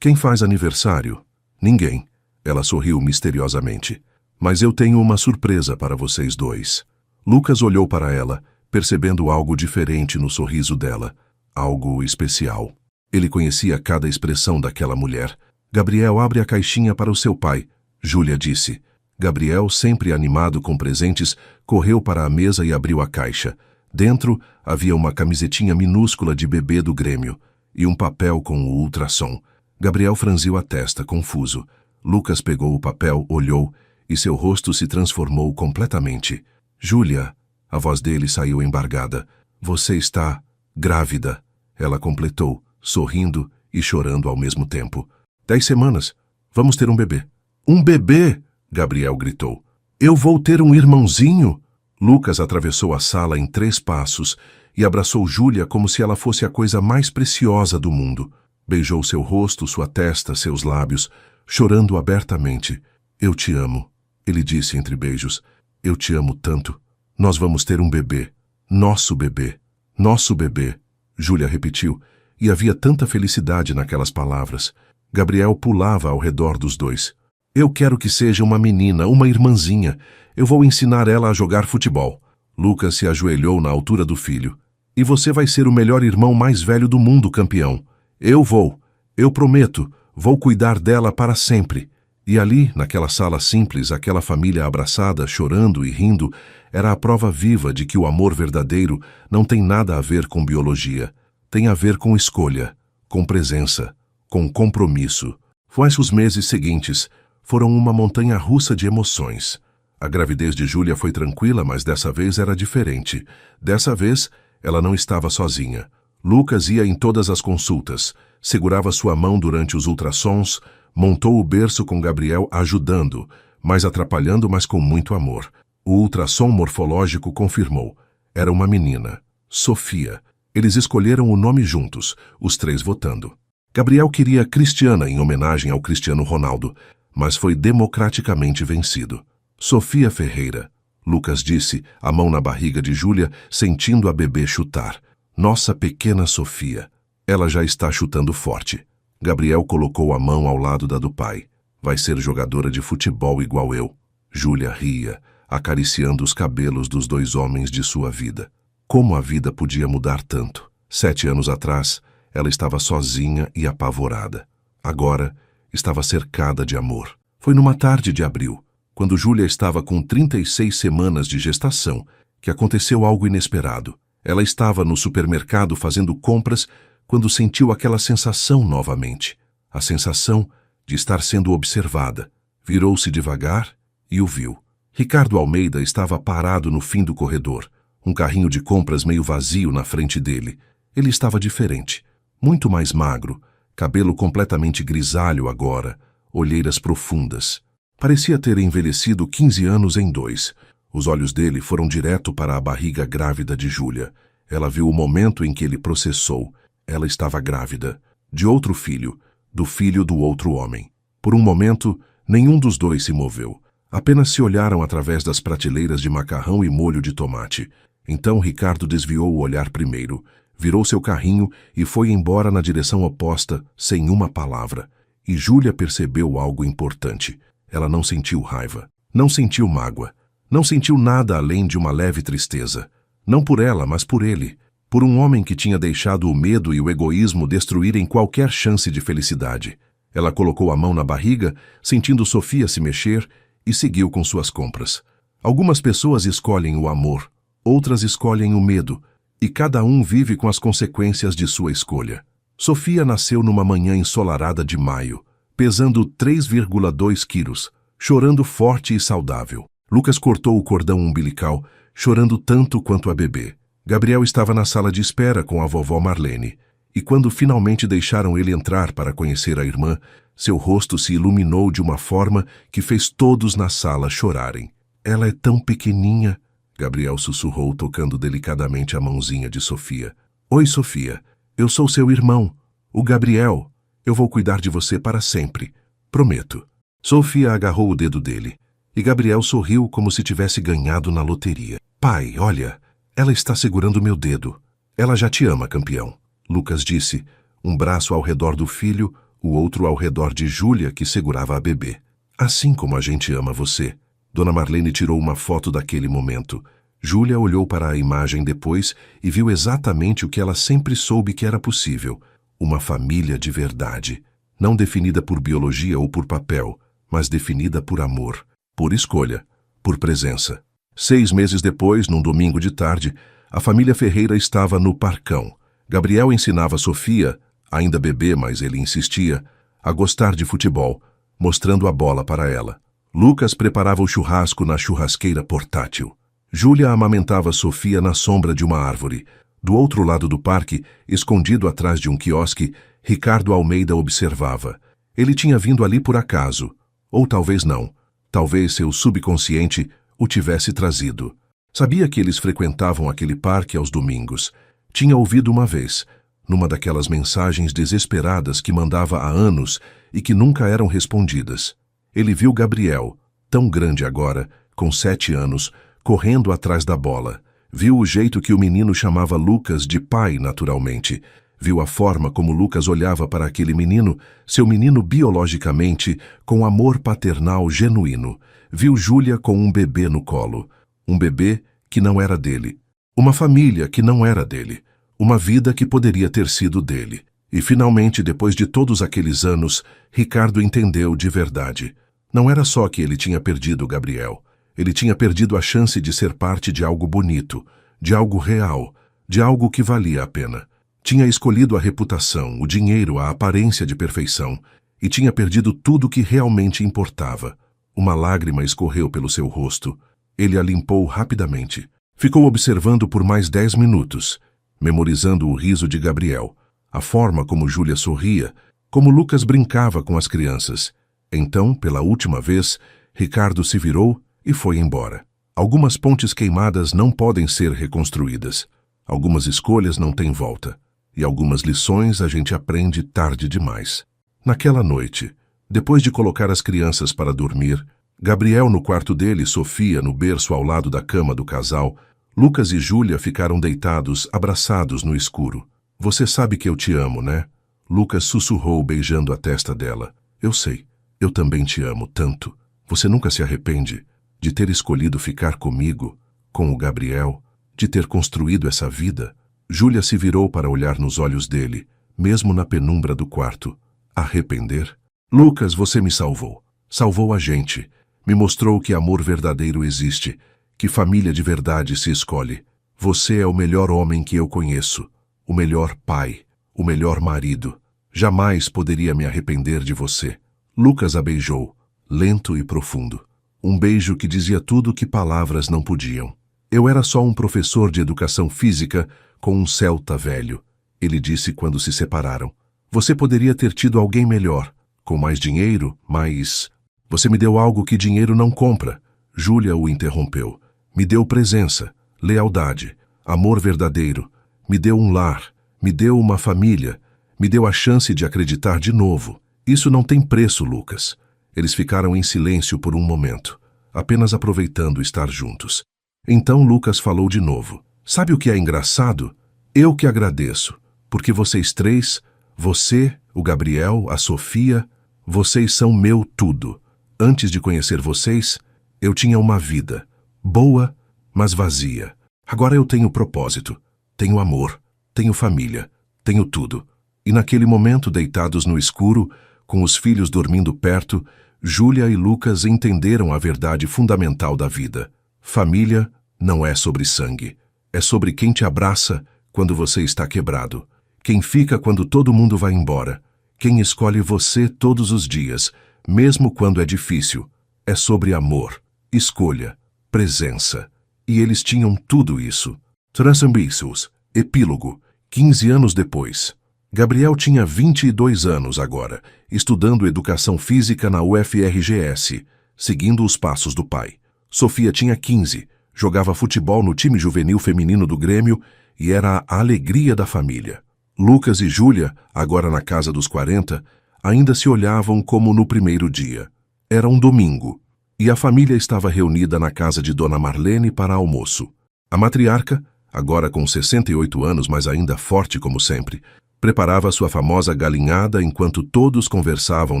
Quem faz aniversário? Ninguém. Ela sorriu misteriosamente. Mas eu tenho uma surpresa para vocês dois. Lucas olhou para ela, percebendo algo diferente no sorriso dela. Algo especial. Ele conhecia cada expressão daquela mulher. Gabriel abre a caixinha para o seu pai, Júlia disse. Gabriel, sempre animado com presentes, correu para a mesa e abriu a caixa. Dentro havia uma camisetinha minúscula de bebê do Grêmio e um papel com o ultrassom. Gabriel franziu a testa, confuso. Lucas pegou o papel, olhou e seu rosto se transformou completamente. Júlia, a voz dele saiu embargada. Você está grávida, ela completou, sorrindo e chorando ao mesmo tempo. 10 semanas. Vamos ter um bebê. Um bebê! Gabriel gritou. Eu vou ter um irmãozinho? Lucas atravessou a sala em 3 passos e abraçou Júlia como se ela fosse a coisa mais preciosa do mundo. Beijou seu rosto, sua testa, seus lábios, chorando abertamente. Eu te amo, ele disse entre beijos. Eu te amo tanto. Nós vamos ter um bebê. Nosso bebê. Nosso bebê. Júlia repetiu, e havia tanta felicidade naquelas palavras. Gabriel pulava ao redor dos dois. Eu quero que seja uma menina, uma irmãzinha. Eu vou ensinar ela a jogar futebol. Lucas se ajoelhou na altura do filho. E você vai ser o melhor irmão mais velho do mundo, campeão. Eu vou. Eu prometo. Vou cuidar dela para sempre. E ali, naquela sala simples, aquela família abraçada, chorando e rindo, era a prova viva de que o amor verdadeiro não tem nada a ver com biologia. Tem a ver com escolha, com presença. com compromisso. Mas os meses seguintes foram uma montanha-russa de emoções. A gravidez de Júlia foi tranquila, mas dessa vez era diferente. Dessa vez, ela não estava sozinha. Lucas ia em todas as consultas, segurava sua mão durante os ultrassons, montou o berço com Gabriel ajudando, mas atrapalhando, mas com muito amor. O ultrassom morfológico confirmou. Era uma menina, Sofia. Eles escolheram o nome juntos, os três votando. Gabriel queria Cristiana em homenagem ao Cristiano Ronaldo, mas foi democraticamente vencido. Sofia Ferreira, Lucas disse, a mão na barriga de Júlia, sentindo a bebê chutar. Nossa pequena Sofia. Ela já está chutando forte. Gabriel colocou a mão ao lado da do pai. Vai ser jogadora de futebol igual eu. Júlia ria, acariciando os cabelos dos dois homens de sua vida. Como a vida podia mudar tanto? 7 anos atrás, ela estava sozinha e apavorada. Agora, estava cercada de amor. Foi numa tarde de abril, quando Júlia estava com 36 semanas de gestação, que aconteceu algo inesperado. Ela estava no supermercado fazendo compras quando sentiu aquela sensação novamente. A sensação de estar sendo observada. Virou-se devagar e o viu. Ricardo Almeida estava parado no fim do corredor, um carrinho de compras meio vazio na frente dele. Ele estava diferente, muito mais magro, cabelo completamente grisalho agora, olheiras profundas. Parecia ter envelhecido 15 anos em 2. Os olhos dele foram direto para a barriga grávida de Júlia. Ela viu o momento em que ele processou. Ela estava grávida, de outro filho, do filho do outro homem. Por um momento, nenhum dos dois se moveu. Apenas se olharam através das prateleiras de macarrão e molho de tomate. Então Ricardo desviou o olhar primeiro, virou seu carrinho e foi embora na direção oposta, sem uma palavra. E Júlia percebeu algo importante. Ela não sentiu raiva, não sentiu mágoa, não sentiu nada além de uma leve tristeza. Não por ela, mas por ele. Por um homem que tinha deixado o medo e o egoísmo destruírem qualquer chance de felicidade. Ela colocou a mão na barriga, sentindo Sofia se mexer, e seguiu com suas compras. Algumas pessoas escolhem o amor, outras escolhem o medo, e cada um vive com as consequências de sua escolha. Sofia nasceu numa manhã ensolarada de maio, pesando 3,2 quilos, chorando forte e saudável. Lucas cortou o cordão umbilical, chorando tanto quanto a bebê. Gabriel estava na sala de espera com a vovó Marlene, e quando finalmente deixaram ele entrar para conhecer a irmã, seu rosto se iluminou de uma forma que fez todos na sala chorarem. Ela é tão pequeninha, Gabriel sussurrou tocando delicadamente a mãozinha de Sofia. Oi, Sofia, eu sou seu irmão, o Gabriel. Eu vou cuidar de você para sempre, prometo. Sofia agarrou o dedo dele, e Gabriel sorriu como se tivesse ganhado na loteria. Pai, olha, ela está segurando meu dedo. Ela já te ama, campeão, Lucas disse, um braço ao redor do filho, o outro ao redor de Júlia, que segurava a bebê. Assim como a gente ama você. Dona Marlene tirou uma foto daquele momento. Júlia olhou para a imagem depois e viu exatamente o que ela sempre soube que era possível. Uma família de verdade. Não definida por biologia ou por papel, mas definida por amor, por escolha, por presença. 6 meses depois, num domingo de tarde, a família Ferreira estava no parcão. Gabriel ensinava Sofia, ainda bebê, mas ele insistia, a gostar de futebol, mostrando a bola para ela. Lucas preparava o churrasco na churrasqueira portátil. Júlia amamentava Sofia na sombra de uma árvore. Do outro lado do parque, escondido atrás de um quiosque, Ricardo Almeida observava. Ele tinha vindo ali por acaso, ou talvez não. Talvez seu subconsciente o tivesse trazido. Sabia que eles frequentavam aquele parque aos domingos. Tinha ouvido uma vez, numa daquelas mensagens desesperadas que mandava há anos e que nunca eram respondidas. Ele viu Gabriel, tão grande agora, com 7 anos, correndo atrás da bola. Viu o jeito que o menino chamava Lucas de pai naturalmente. Viu a forma como Lucas olhava para aquele menino, seu menino biologicamente, com amor paternal genuíno. Viu Júlia com um bebê no colo. Um bebê que não era dele. Uma família que não era dele. Uma vida que poderia ter sido dele. E finalmente, depois de todos aqueles anos, Ricardo entendeu de verdade. Não era só que ele tinha perdido Gabriel. Ele tinha perdido a chance de ser parte de algo bonito, de algo real, de algo que valia a pena. Tinha escolhido a reputação, o dinheiro, a aparência de perfeição, e tinha perdido tudo o que realmente importava. Uma lágrima escorreu pelo seu rosto. Ele a limpou rapidamente. Ficou observando por mais 10 minutos, memorizando o riso de Gabriel, a forma como Júlia sorria, como Lucas brincava com as crianças. Então, pela última vez, Ricardo se virou e foi embora. Algumas pontes queimadas não podem ser reconstruídas. Algumas escolhas não têm volta. E algumas lições a gente aprende tarde demais. Naquela noite, depois de colocar as crianças para dormir, Gabriel no quarto dele, Sofia no berço ao lado da cama do casal, Lucas e Júlia ficaram deitados, abraçados no escuro. Você sabe que eu te amo, né? Lucas sussurrou, beijando a testa dela. Eu sei, eu também te amo tanto. Você nunca se arrepende de ter escolhido ficar comigo, com o Gabriel, de ter construído essa vida? Júlia se virou para olhar nos olhos dele, mesmo na penumbra do quarto. Arrepender? Lucas, você me salvou. Salvou a gente. Me mostrou que amor verdadeiro existe, que família de verdade se escolhe. Você é o melhor homem que eu conheço, o melhor pai, o melhor marido. Jamais poderia me arrepender de você. Lucas a beijou, lento e profundo. Um beijo que dizia tudo o que palavras não podiam. Eu era só um professor de educação física com um celta velho, ele disse quando se separaram. Você poderia ter tido alguém melhor, com mais dinheiro, mas... Você me deu algo que dinheiro não compra. Júlia o interrompeu. Me deu presença, lealdade, amor verdadeiro. Me deu um lar, me deu uma família, me deu a chance de acreditar de novo. Isso não tem preço, Lucas. Eles ficaram em silêncio por um momento, apenas aproveitando estar juntos. Então Lucas falou de novo. Sabe o que é engraçado? Eu que agradeço, porque vocês três, você, o Gabriel, a Sofia, vocês são meu tudo. Antes de conhecer vocês, eu tinha uma vida, boa, mas vazia. Agora eu tenho propósito, tenho amor, tenho família, tenho tudo. E naquele momento, deitados no escuro, com os filhos dormindo perto, Júlia e Lucas entenderam a verdade fundamental da vida. Família não é sobre sangue. É sobre quem te abraça quando você está quebrado, quem fica quando todo mundo vai embora, quem escolhe você todos os dias, mesmo quando é difícil. É sobre amor, escolha, presença. E eles tinham tudo isso. Transambissos, epílogo, 15 anos depois. Gabriel tinha 22 anos agora, estudando educação física na UFRGS, seguindo os passos do pai. Sofia tinha 15, jogava futebol no time juvenil feminino do Grêmio e era a alegria da família. Lucas e Júlia, agora na casa dos 40, ainda se olhavam como no primeiro dia. Era um domingo, e a família estava reunida na casa de Dona Marlene para almoço. A matriarca, agora com 68 anos, mas ainda forte como sempre, preparava sua famosa galinhada enquanto todos conversavam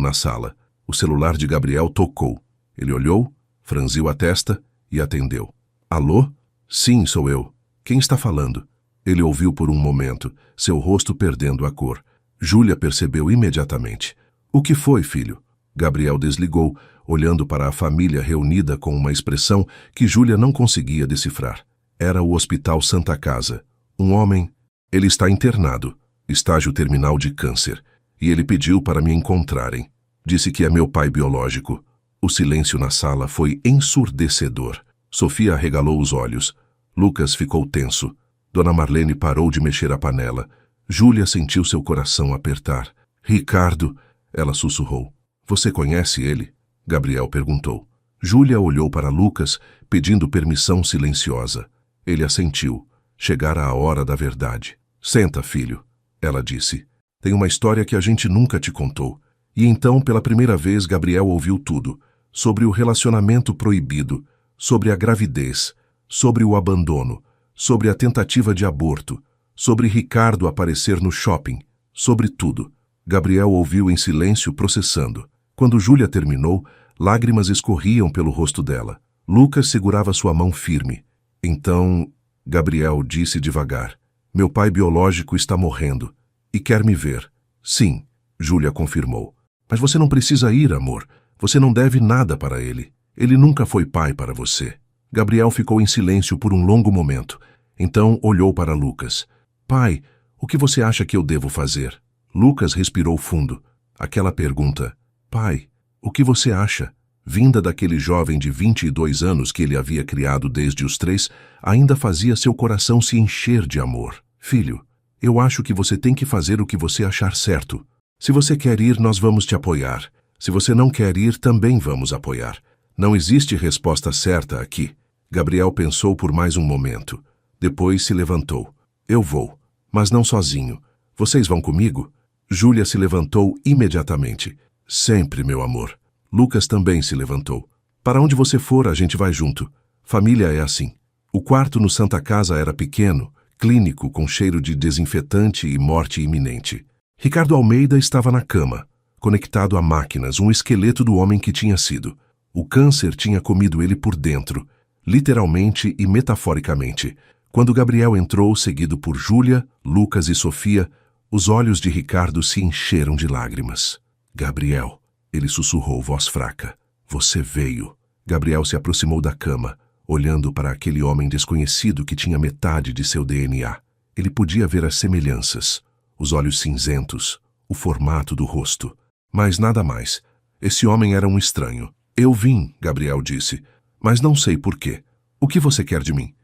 na sala. O celular de Gabriel tocou. Ele olhou, franziu a testa e atendeu. Alô? Sim, sou eu. Quem está falando? Ele ouviu por um momento, seu rosto perdendo a cor. Júlia percebeu imediatamente. O que foi, filho? Gabriel desligou, olhando para a família reunida com uma expressão que Júlia não conseguia decifrar. Era o Hospital Santa Casa. Um homem... Ele está internado, estágio terminal de câncer, e ele pediu para me encontrarem. Disse que é meu pai biológico. O silêncio na sala foi ensurdecedor. Sofia arregalou os olhos. Lucas ficou tenso. Dona Marlene parou de mexer a panela. Júlia sentiu seu coração apertar. Ricardo, ela sussurrou. Você conhece ele? Gabriel perguntou. Júlia olhou para Lucas, pedindo permissão silenciosa. Ele assentiu. Chegara a hora da verdade. Senta, filho, ela disse. Tem uma história que a gente nunca te contou. E então, pela primeira vez, Gabriel ouviu tudo. Sobre o relacionamento proibido, sobre a gravidez, sobre o abandono, sobre a tentativa de aborto, sobre Ricardo aparecer no shopping, sobre tudo. Gabriel ouviu em silêncio, processando. Quando Júlia terminou, lágrimas escorriam pelo rosto dela. Lucas segurava sua mão firme. Então, Gabriel disse devagar, meu pai biológico está morrendo e quer me ver. Sim, Júlia confirmou. Mas você não precisa ir, amor. Você não deve nada para ele. Ele nunca foi pai para você. Gabriel ficou em silêncio por um longo momento. Então olhou para Lucas. Pai, O que você acha que eu devo fazer? Lucas respirou fundo. Aquela pergunta, pai, o que você acha? Vinda daquele jovem de 22 anos que ele havia criado desde os 3, ainda fazia seu coração se encher de amor. Filho, eu acho que você tem que fazer o que você achar certo. Se você quer ir, nós vamos te apoiar. Se você não quer ir, também vamos apoiar. Não existe resposta certa aqui. Gabriel pensou por mais um momento. Depois se levantou. Eu vou, mas não sozinho. Vocês vão comigo? Júlia se levantou imediatamente. Sempre, meu amor. Lucas também se levantou. Para onde você for, a gente vai junto. Família é assim. O quarto no Santa Casa era pequeno, clínico, com cheiro de desinfetante e morte iminente. Ricardo Almeida estava na cama, conectado a máquinas, um esqueleto do homem que tinha sido. O câncer tinha comido ele por dentro, literalmente e metaforicamente. Quando Gabriel entrou, seguido por Júlia, Lucas e Sofia, os olhos de Ricardo se encheram de lágrimas. Gabriel, ele sussurrou, voz fraca. Você veio. Gabriel se aproximou da cama, olhando para aquele homem desconhecido que tinha metade de seu DNA. Ele podia ver as semelhanças, os olhos cinzentos, o formato do rosto. Mas nada mais. Esse homem era um estranho. Eu vim, Gabriel disse, mas não sei por quê. O que você quer de mim?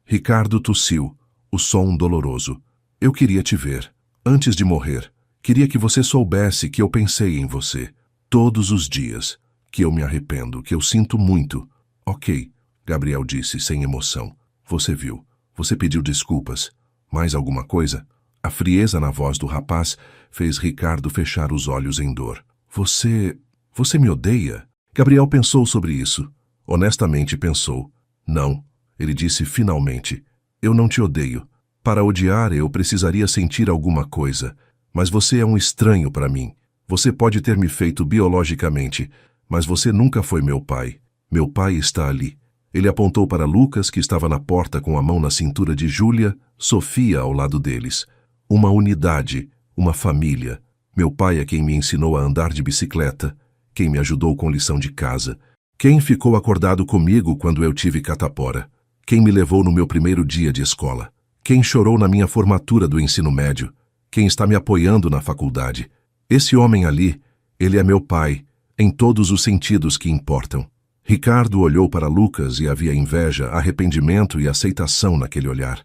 Ricardo tossiu, o som doloroso. Eu queria te ver. Antes de morrer, queria que você soubesse que eu pensei em você. Todos os dias. Que eu me arrependo, que eu sinto muito. Ok, Gabriel disse sem emoção. Você viu. Você pediu desculpas. Mais alguma coisa? A frieza na voz do rapaz fez Ricardo fechar os olhos em dor. Você me odeia? Gabriel pensou sobre isso. Honestamente pensou. Não, ele disse finalmente. Eu não te odeio. Para odiar, eu precisaria sentir alguma coisa. Mas você é um estranho para mim. Você pode ter me feito biologicamente, mas você nunca foi meu pai. Meu pai está ali. Ele apontou para Lucas, que estava na porta com a mão na cintura de Júlia, Sofia ao lado deles. Uma unidade, uma família. Meu pai é quem me ensinou a andar de bicicleta, quem me ajudou com lição de casa, quem ficou acordado comigo quando eu tive catapora, quem me levou no meu primeiro dia de escola, quem chorou na minha formatura do ensino médio, quem está me apoiando na faculdade. Esse homem ali, ele é meu pai, em todos os sentidos que importam. Ricardo olhou para Lucas e havia inveja, arrependimento e aceitação naquele olhar.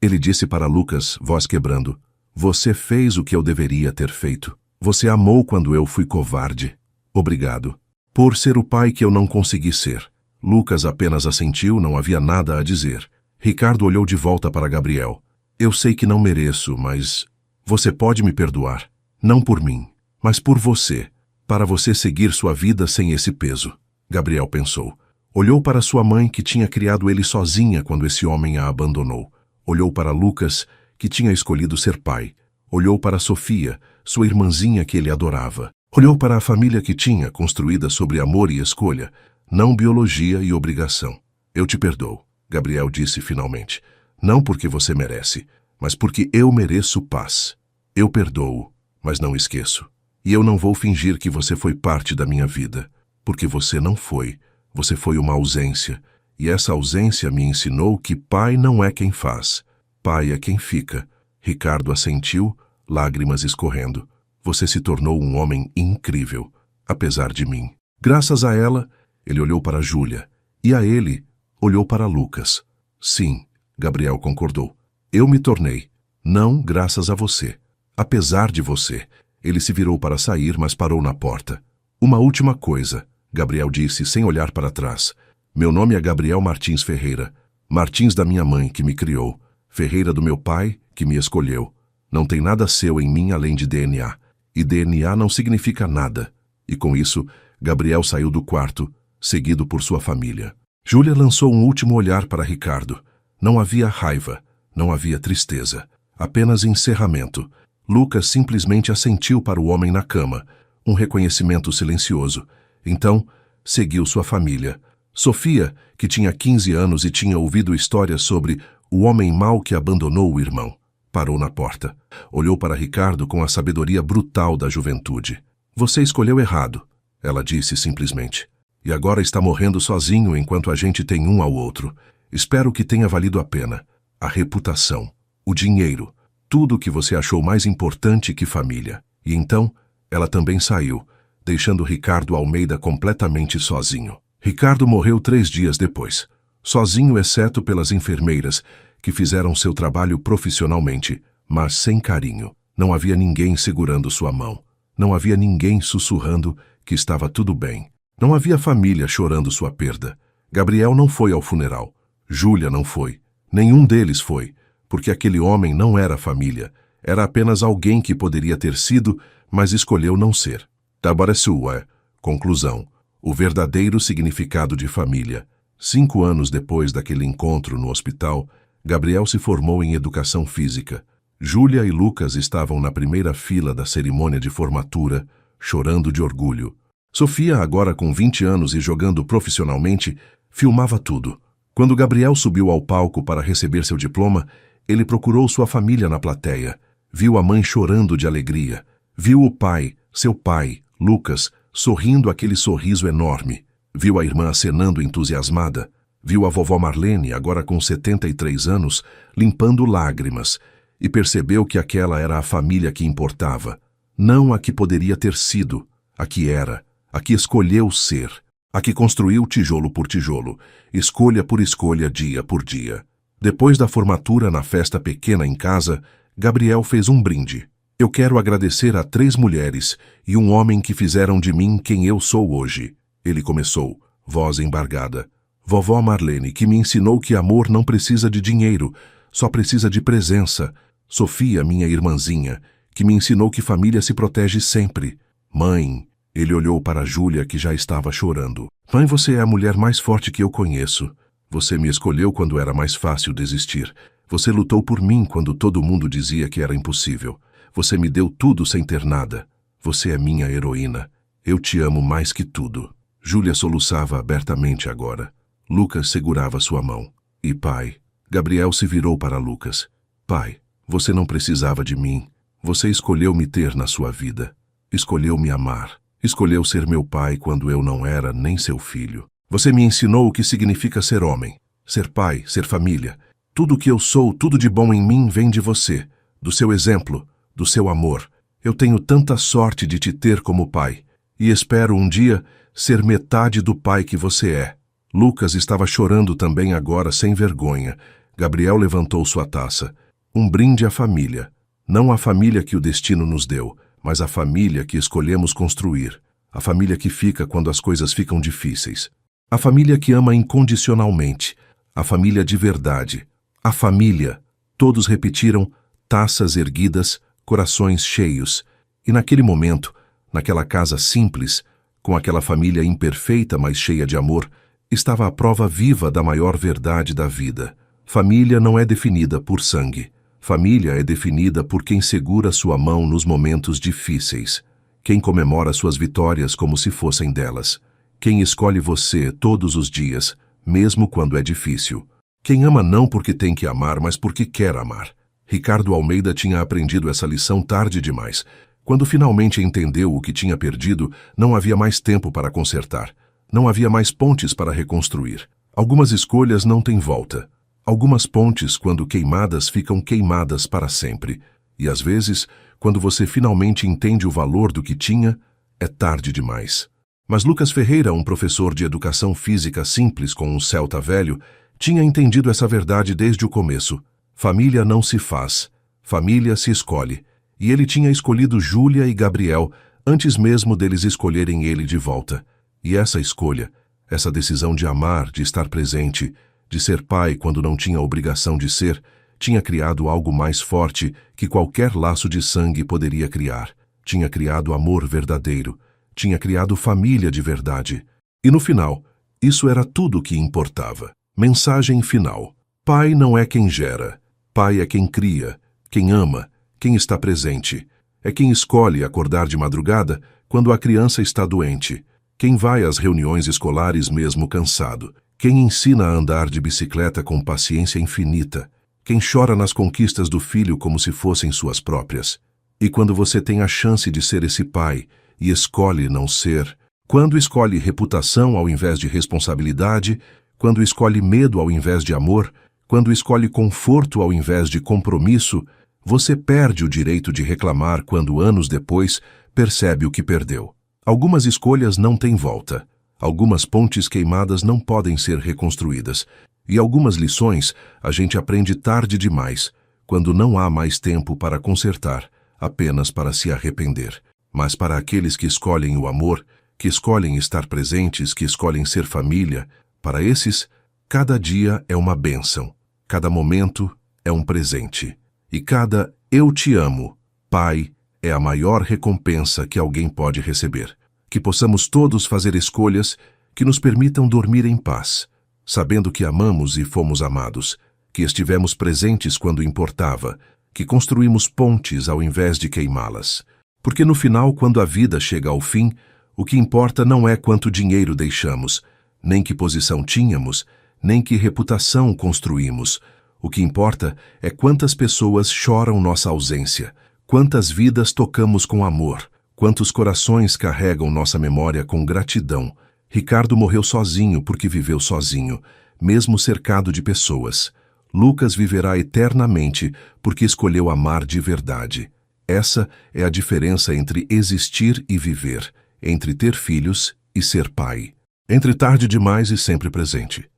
Ele disse para Lucas, voz quebrando, você fez o que eu deveria ter feito. Você amou quando eu fui covarde. Obrigado. Por ser o pai que eu não consegui ser. Lucas apenas assentiu, não havia nada a dizer. Ricardo olhou de volta para Gabriel. Eu sei que não mereço, mas você pode me perdoar. Não por mim, mas por você. Para você seguir sua vida sem esse peso. Gabriel pensou. Olhou para sua mãe, que tinha criado ele sozinha quando esse homem a abandonou. Olhou para Lucas, que tinha escolhido ser pai. Olhou para Sofia, sua irmãzinha que ele adorava. Olhou para a família que tinha, construída sobre amor e escolha, não biologia e obrigação. Eu te perdoo, Gabriel disse finalmente. Não porque você merece, mas porque eu mereço paz. Eu perdoo, mas não esqueço. E eu não vou fingir que você foi parte da minha vida, porque você não foi. Você foi uma ausência. E essa ausência me ensinou que pai não é quem faz. Pai é quem fica. Ricardo assentiu, lágrimas escorrendo. Você se tornou um homem incrível, apesar de mim. Graças a ela, ele olhou para Júlia. E a ele, olhou para Lucas. Sim, Gabriel concordou. Eu me tornei. Não graças a você. Apesar de você. Ele se virou para sair, mas parou na porta. Uma última coisa, Gabriel disse sem olhar para trás. Meu nome é Gabriel Martins Ferreira. Martins da minha mãe, que me criou. Ferreira do meu pai, que me escolheu. Não tem nada seu em mim além de DNA. E DNA não significa nada. E com isso, Gabriel saiu do quarto, seguido por sua família. Júlia lançou um último olhar para Ricardo. Não havia raiva, não havia tristeza. Apenas encerramento. Lucas simplesmente assentiu para o homem na cama. Um reconhecimento silencioso. Então, seguiu sua família. Sofia, que tinha 15 anos e tinha ouvido histórias sobre o homem mau que abandonou o irmão, parou na porta. Olhou para Ricardo com a sabedoria brutal da juventude. Você escolheu errado, ela disse simplesmente. E agora está morrendo sozinho enquanto a gente tem um ao outro. Espero que tenha valido a pena. A reputação. o dinheiro, tudo o que você achou mais importante que família. E então, ela também saiu, deixando Ricardo Almeida completamente sozinho. Ricardo morreu 3 dias depois, sozinho exceto pelas enfermeiras, que fizeram seu trabalho profissionalmente, mas sem carinho. Não havia ninguém segurando sua mão. Não havia ninguém sussurrando que estava tudo bem. Não havia família chorando sua perda. Gabriel não foi ao funeral. Júlia não foi. Nenhum deles foi, porque aquele homem não era família. Era apenas alguém que poderia ter sido, mas escolheu não ser. Tabaresua. Conclusão. O verdadeiro significado de família. 5 anos depois daquele encontro no hospital, Gabriel se formou em educação física. Júlia e Lucas estavam na primeira fila da cerimônia de formatura, chorando de orgulho. Sofia, agora com 20 anos e jogando profissionalmente, filmava tudo. Quando Gabriel subiu ao palco para receber seu diploma, ele procurou sua família na plateia. Viu a mãe chorando de alegria. Viu o pai, seu pai, Lucas, sorrindo aquele sorriso enorme. Viu a irmã acenando entusiasmada. Viu a vovó Marlene, agora com 73 anos, limpando lágrimas, e percebeu que aquela era a família que importava. Não a que poderia ter sido, a que era, a que escolheu ser, a que construiu tijolo por tijolo, escolha por escolha, dia por dia. Depois da formatura na festa pequena em casa, Gabriel fez um brinde. Eu quero agradecer a 3 mulheres e um homem que fizeram de mim quem eu sou hoje. Ele começou, voz embargada. Vovó Marlene, que me ensinou que amor não precisa de dinheiro, só precisa de presença. Sofia, minha irmãzinha, que me ensinou que família se protege sempre. Mãe, ele olhou para Júlia, que já estava chorando. Mãe, você é a mulher mais forte que eu conheço. Você me escolheu quando era mais fácil desistir. Você lutou por mim quando todo mundo dizia que era impossível. Você me deu tudo sem ter nada. Você é minha heroína. Eu te amo mais que tudo. Júlia soluçava abertamente agora. Lucas segurava sua mão. E pai? Gabriel se virou para Lucas. Pai, você não precisava de mim. Você escolheu me ter na sua vida. Escolheu me amar. Escolheu ser meu pai quando eu não era nem seu filho. Você me ensinou o que significa ser homem, ser pai, ser família. Tudo o que eu sou, tudo de bom em mim vem de você, do seu exemplo, do seu amor. Eu tenho tanta sorte de te ter como pai, e espero um dia ser metade do pai que você é. Lucas estava chorando também agora, sem vergonha. Gabriel levantou sua taça. Um brinde à família. Não a família que o destino nos deu, mas a família que escolhemos construir. A família que fica quando as coisas ficam difíceis. A família que ama incondicionalmente. A família de verdade. A família. Todos repetiram, taças erguidas, corações cheios. E naquele momento, naquela casa simples, com aquela família imperfeita, mas cheia de amor, estava a prova viva da maior verdade da vida. Família não é definida por sangue. Família é definida por quem segura sua mão nos momentos difíceis. Quem comemora suas vitórias como se fossem delas. Quem escolhe você todos os dias, mesmo quando é difícil. Quem ama não porque tem que amar, mas porque quer amar. Ricardo Almeida tinha aprendido essa lição tarde demais. Quando finalmente entendeu o que tinha perdido, não havia mais tempo para consertar. Não havia mais pontes para reconstruir. Algumas escolhas não têm volta. Algumas pontes, quando queimadas, ficam queimadas para sempre. E às vezes, quando você finalmente entende o valor do que tinha, é tarde demais. Mas Lucas Ferreira, um professor de educação física simples com um Celta velho, tinha entendido essa verdade desde o começo. Família não se faz, família se escolhe. E ele tinha escolhido Júlia e Gabriel antes mesmo deles escolherem ele de volta. E essa escolha, essa decisão de amar, de estar presente, de ser pai quando não tinha obrigação de ser, tinha criado algo mais forte que qualquer laço de sangue poderia criar. Tinha criado amor verdadeiro. Tinha criado família de verdade. E no final, isso era tudo o que importava. Mensagem final. Pai não é quem gera. Pai é quem cria, quem ama, quem está presente. É quem escolhe acordar de madrugada quando a criança está doente. Quem vai às reuniões escolares mesmo cansado. Quem ensina a andar de bicicleta com paciência infinita. Quem chora nas conquistas do filho como se fossem suas próprias. E quando você tem a chance de ser esse pai e escolhe não ser, quando escolhe reputação ao invés de responsabilidade, quando escolhe medo ao invés de amor, Quando escolhe conforto ao invés de compromisso, você perde o direito de reclamar quando, anos depois, percebe o que perdeu. Algumas escolhas não têm volta. Algumas pontes queimadas não podem ser reconstruídas. E algumas lições a gente aprende tarde demais, quando não há mais tempo para consertar, apenas para se arrepender. Mas para aqueles que escolhem o amor, que escolhem estar presentes, que escolhem ser família, para esses, cada dia é uma bênção, cada momento é um presente. E cada "eu te amo, pai", é a maior recompensa que alguém pode receber. Que possamos todos fazer escolhas que nos permitam dormir em paz, sabendo que amamos e fomos amados, que estivemos presentes quando importava, que construímos pontes ao invés de queimá-las. Porque no final, quando a vida chega ao fim, o que importa não é quanto dinheiro deixamos, nem que posição tínhamos, nem que reputação construímos. O que importa é quantas pessoas choram nossa ausência, quantas vidas tocamos com amor, quantos corações carregam nossa memória com gratidão. Ricardo morreu sozinho porque viveu sozinho, mesmo cercado de pessoas. Lucas viverá eternamente porque escolheu amar de verdade. Essa é a diferença entre existir e viver, entre ter filhos e ser pai, entre tarde demais e sempre presente.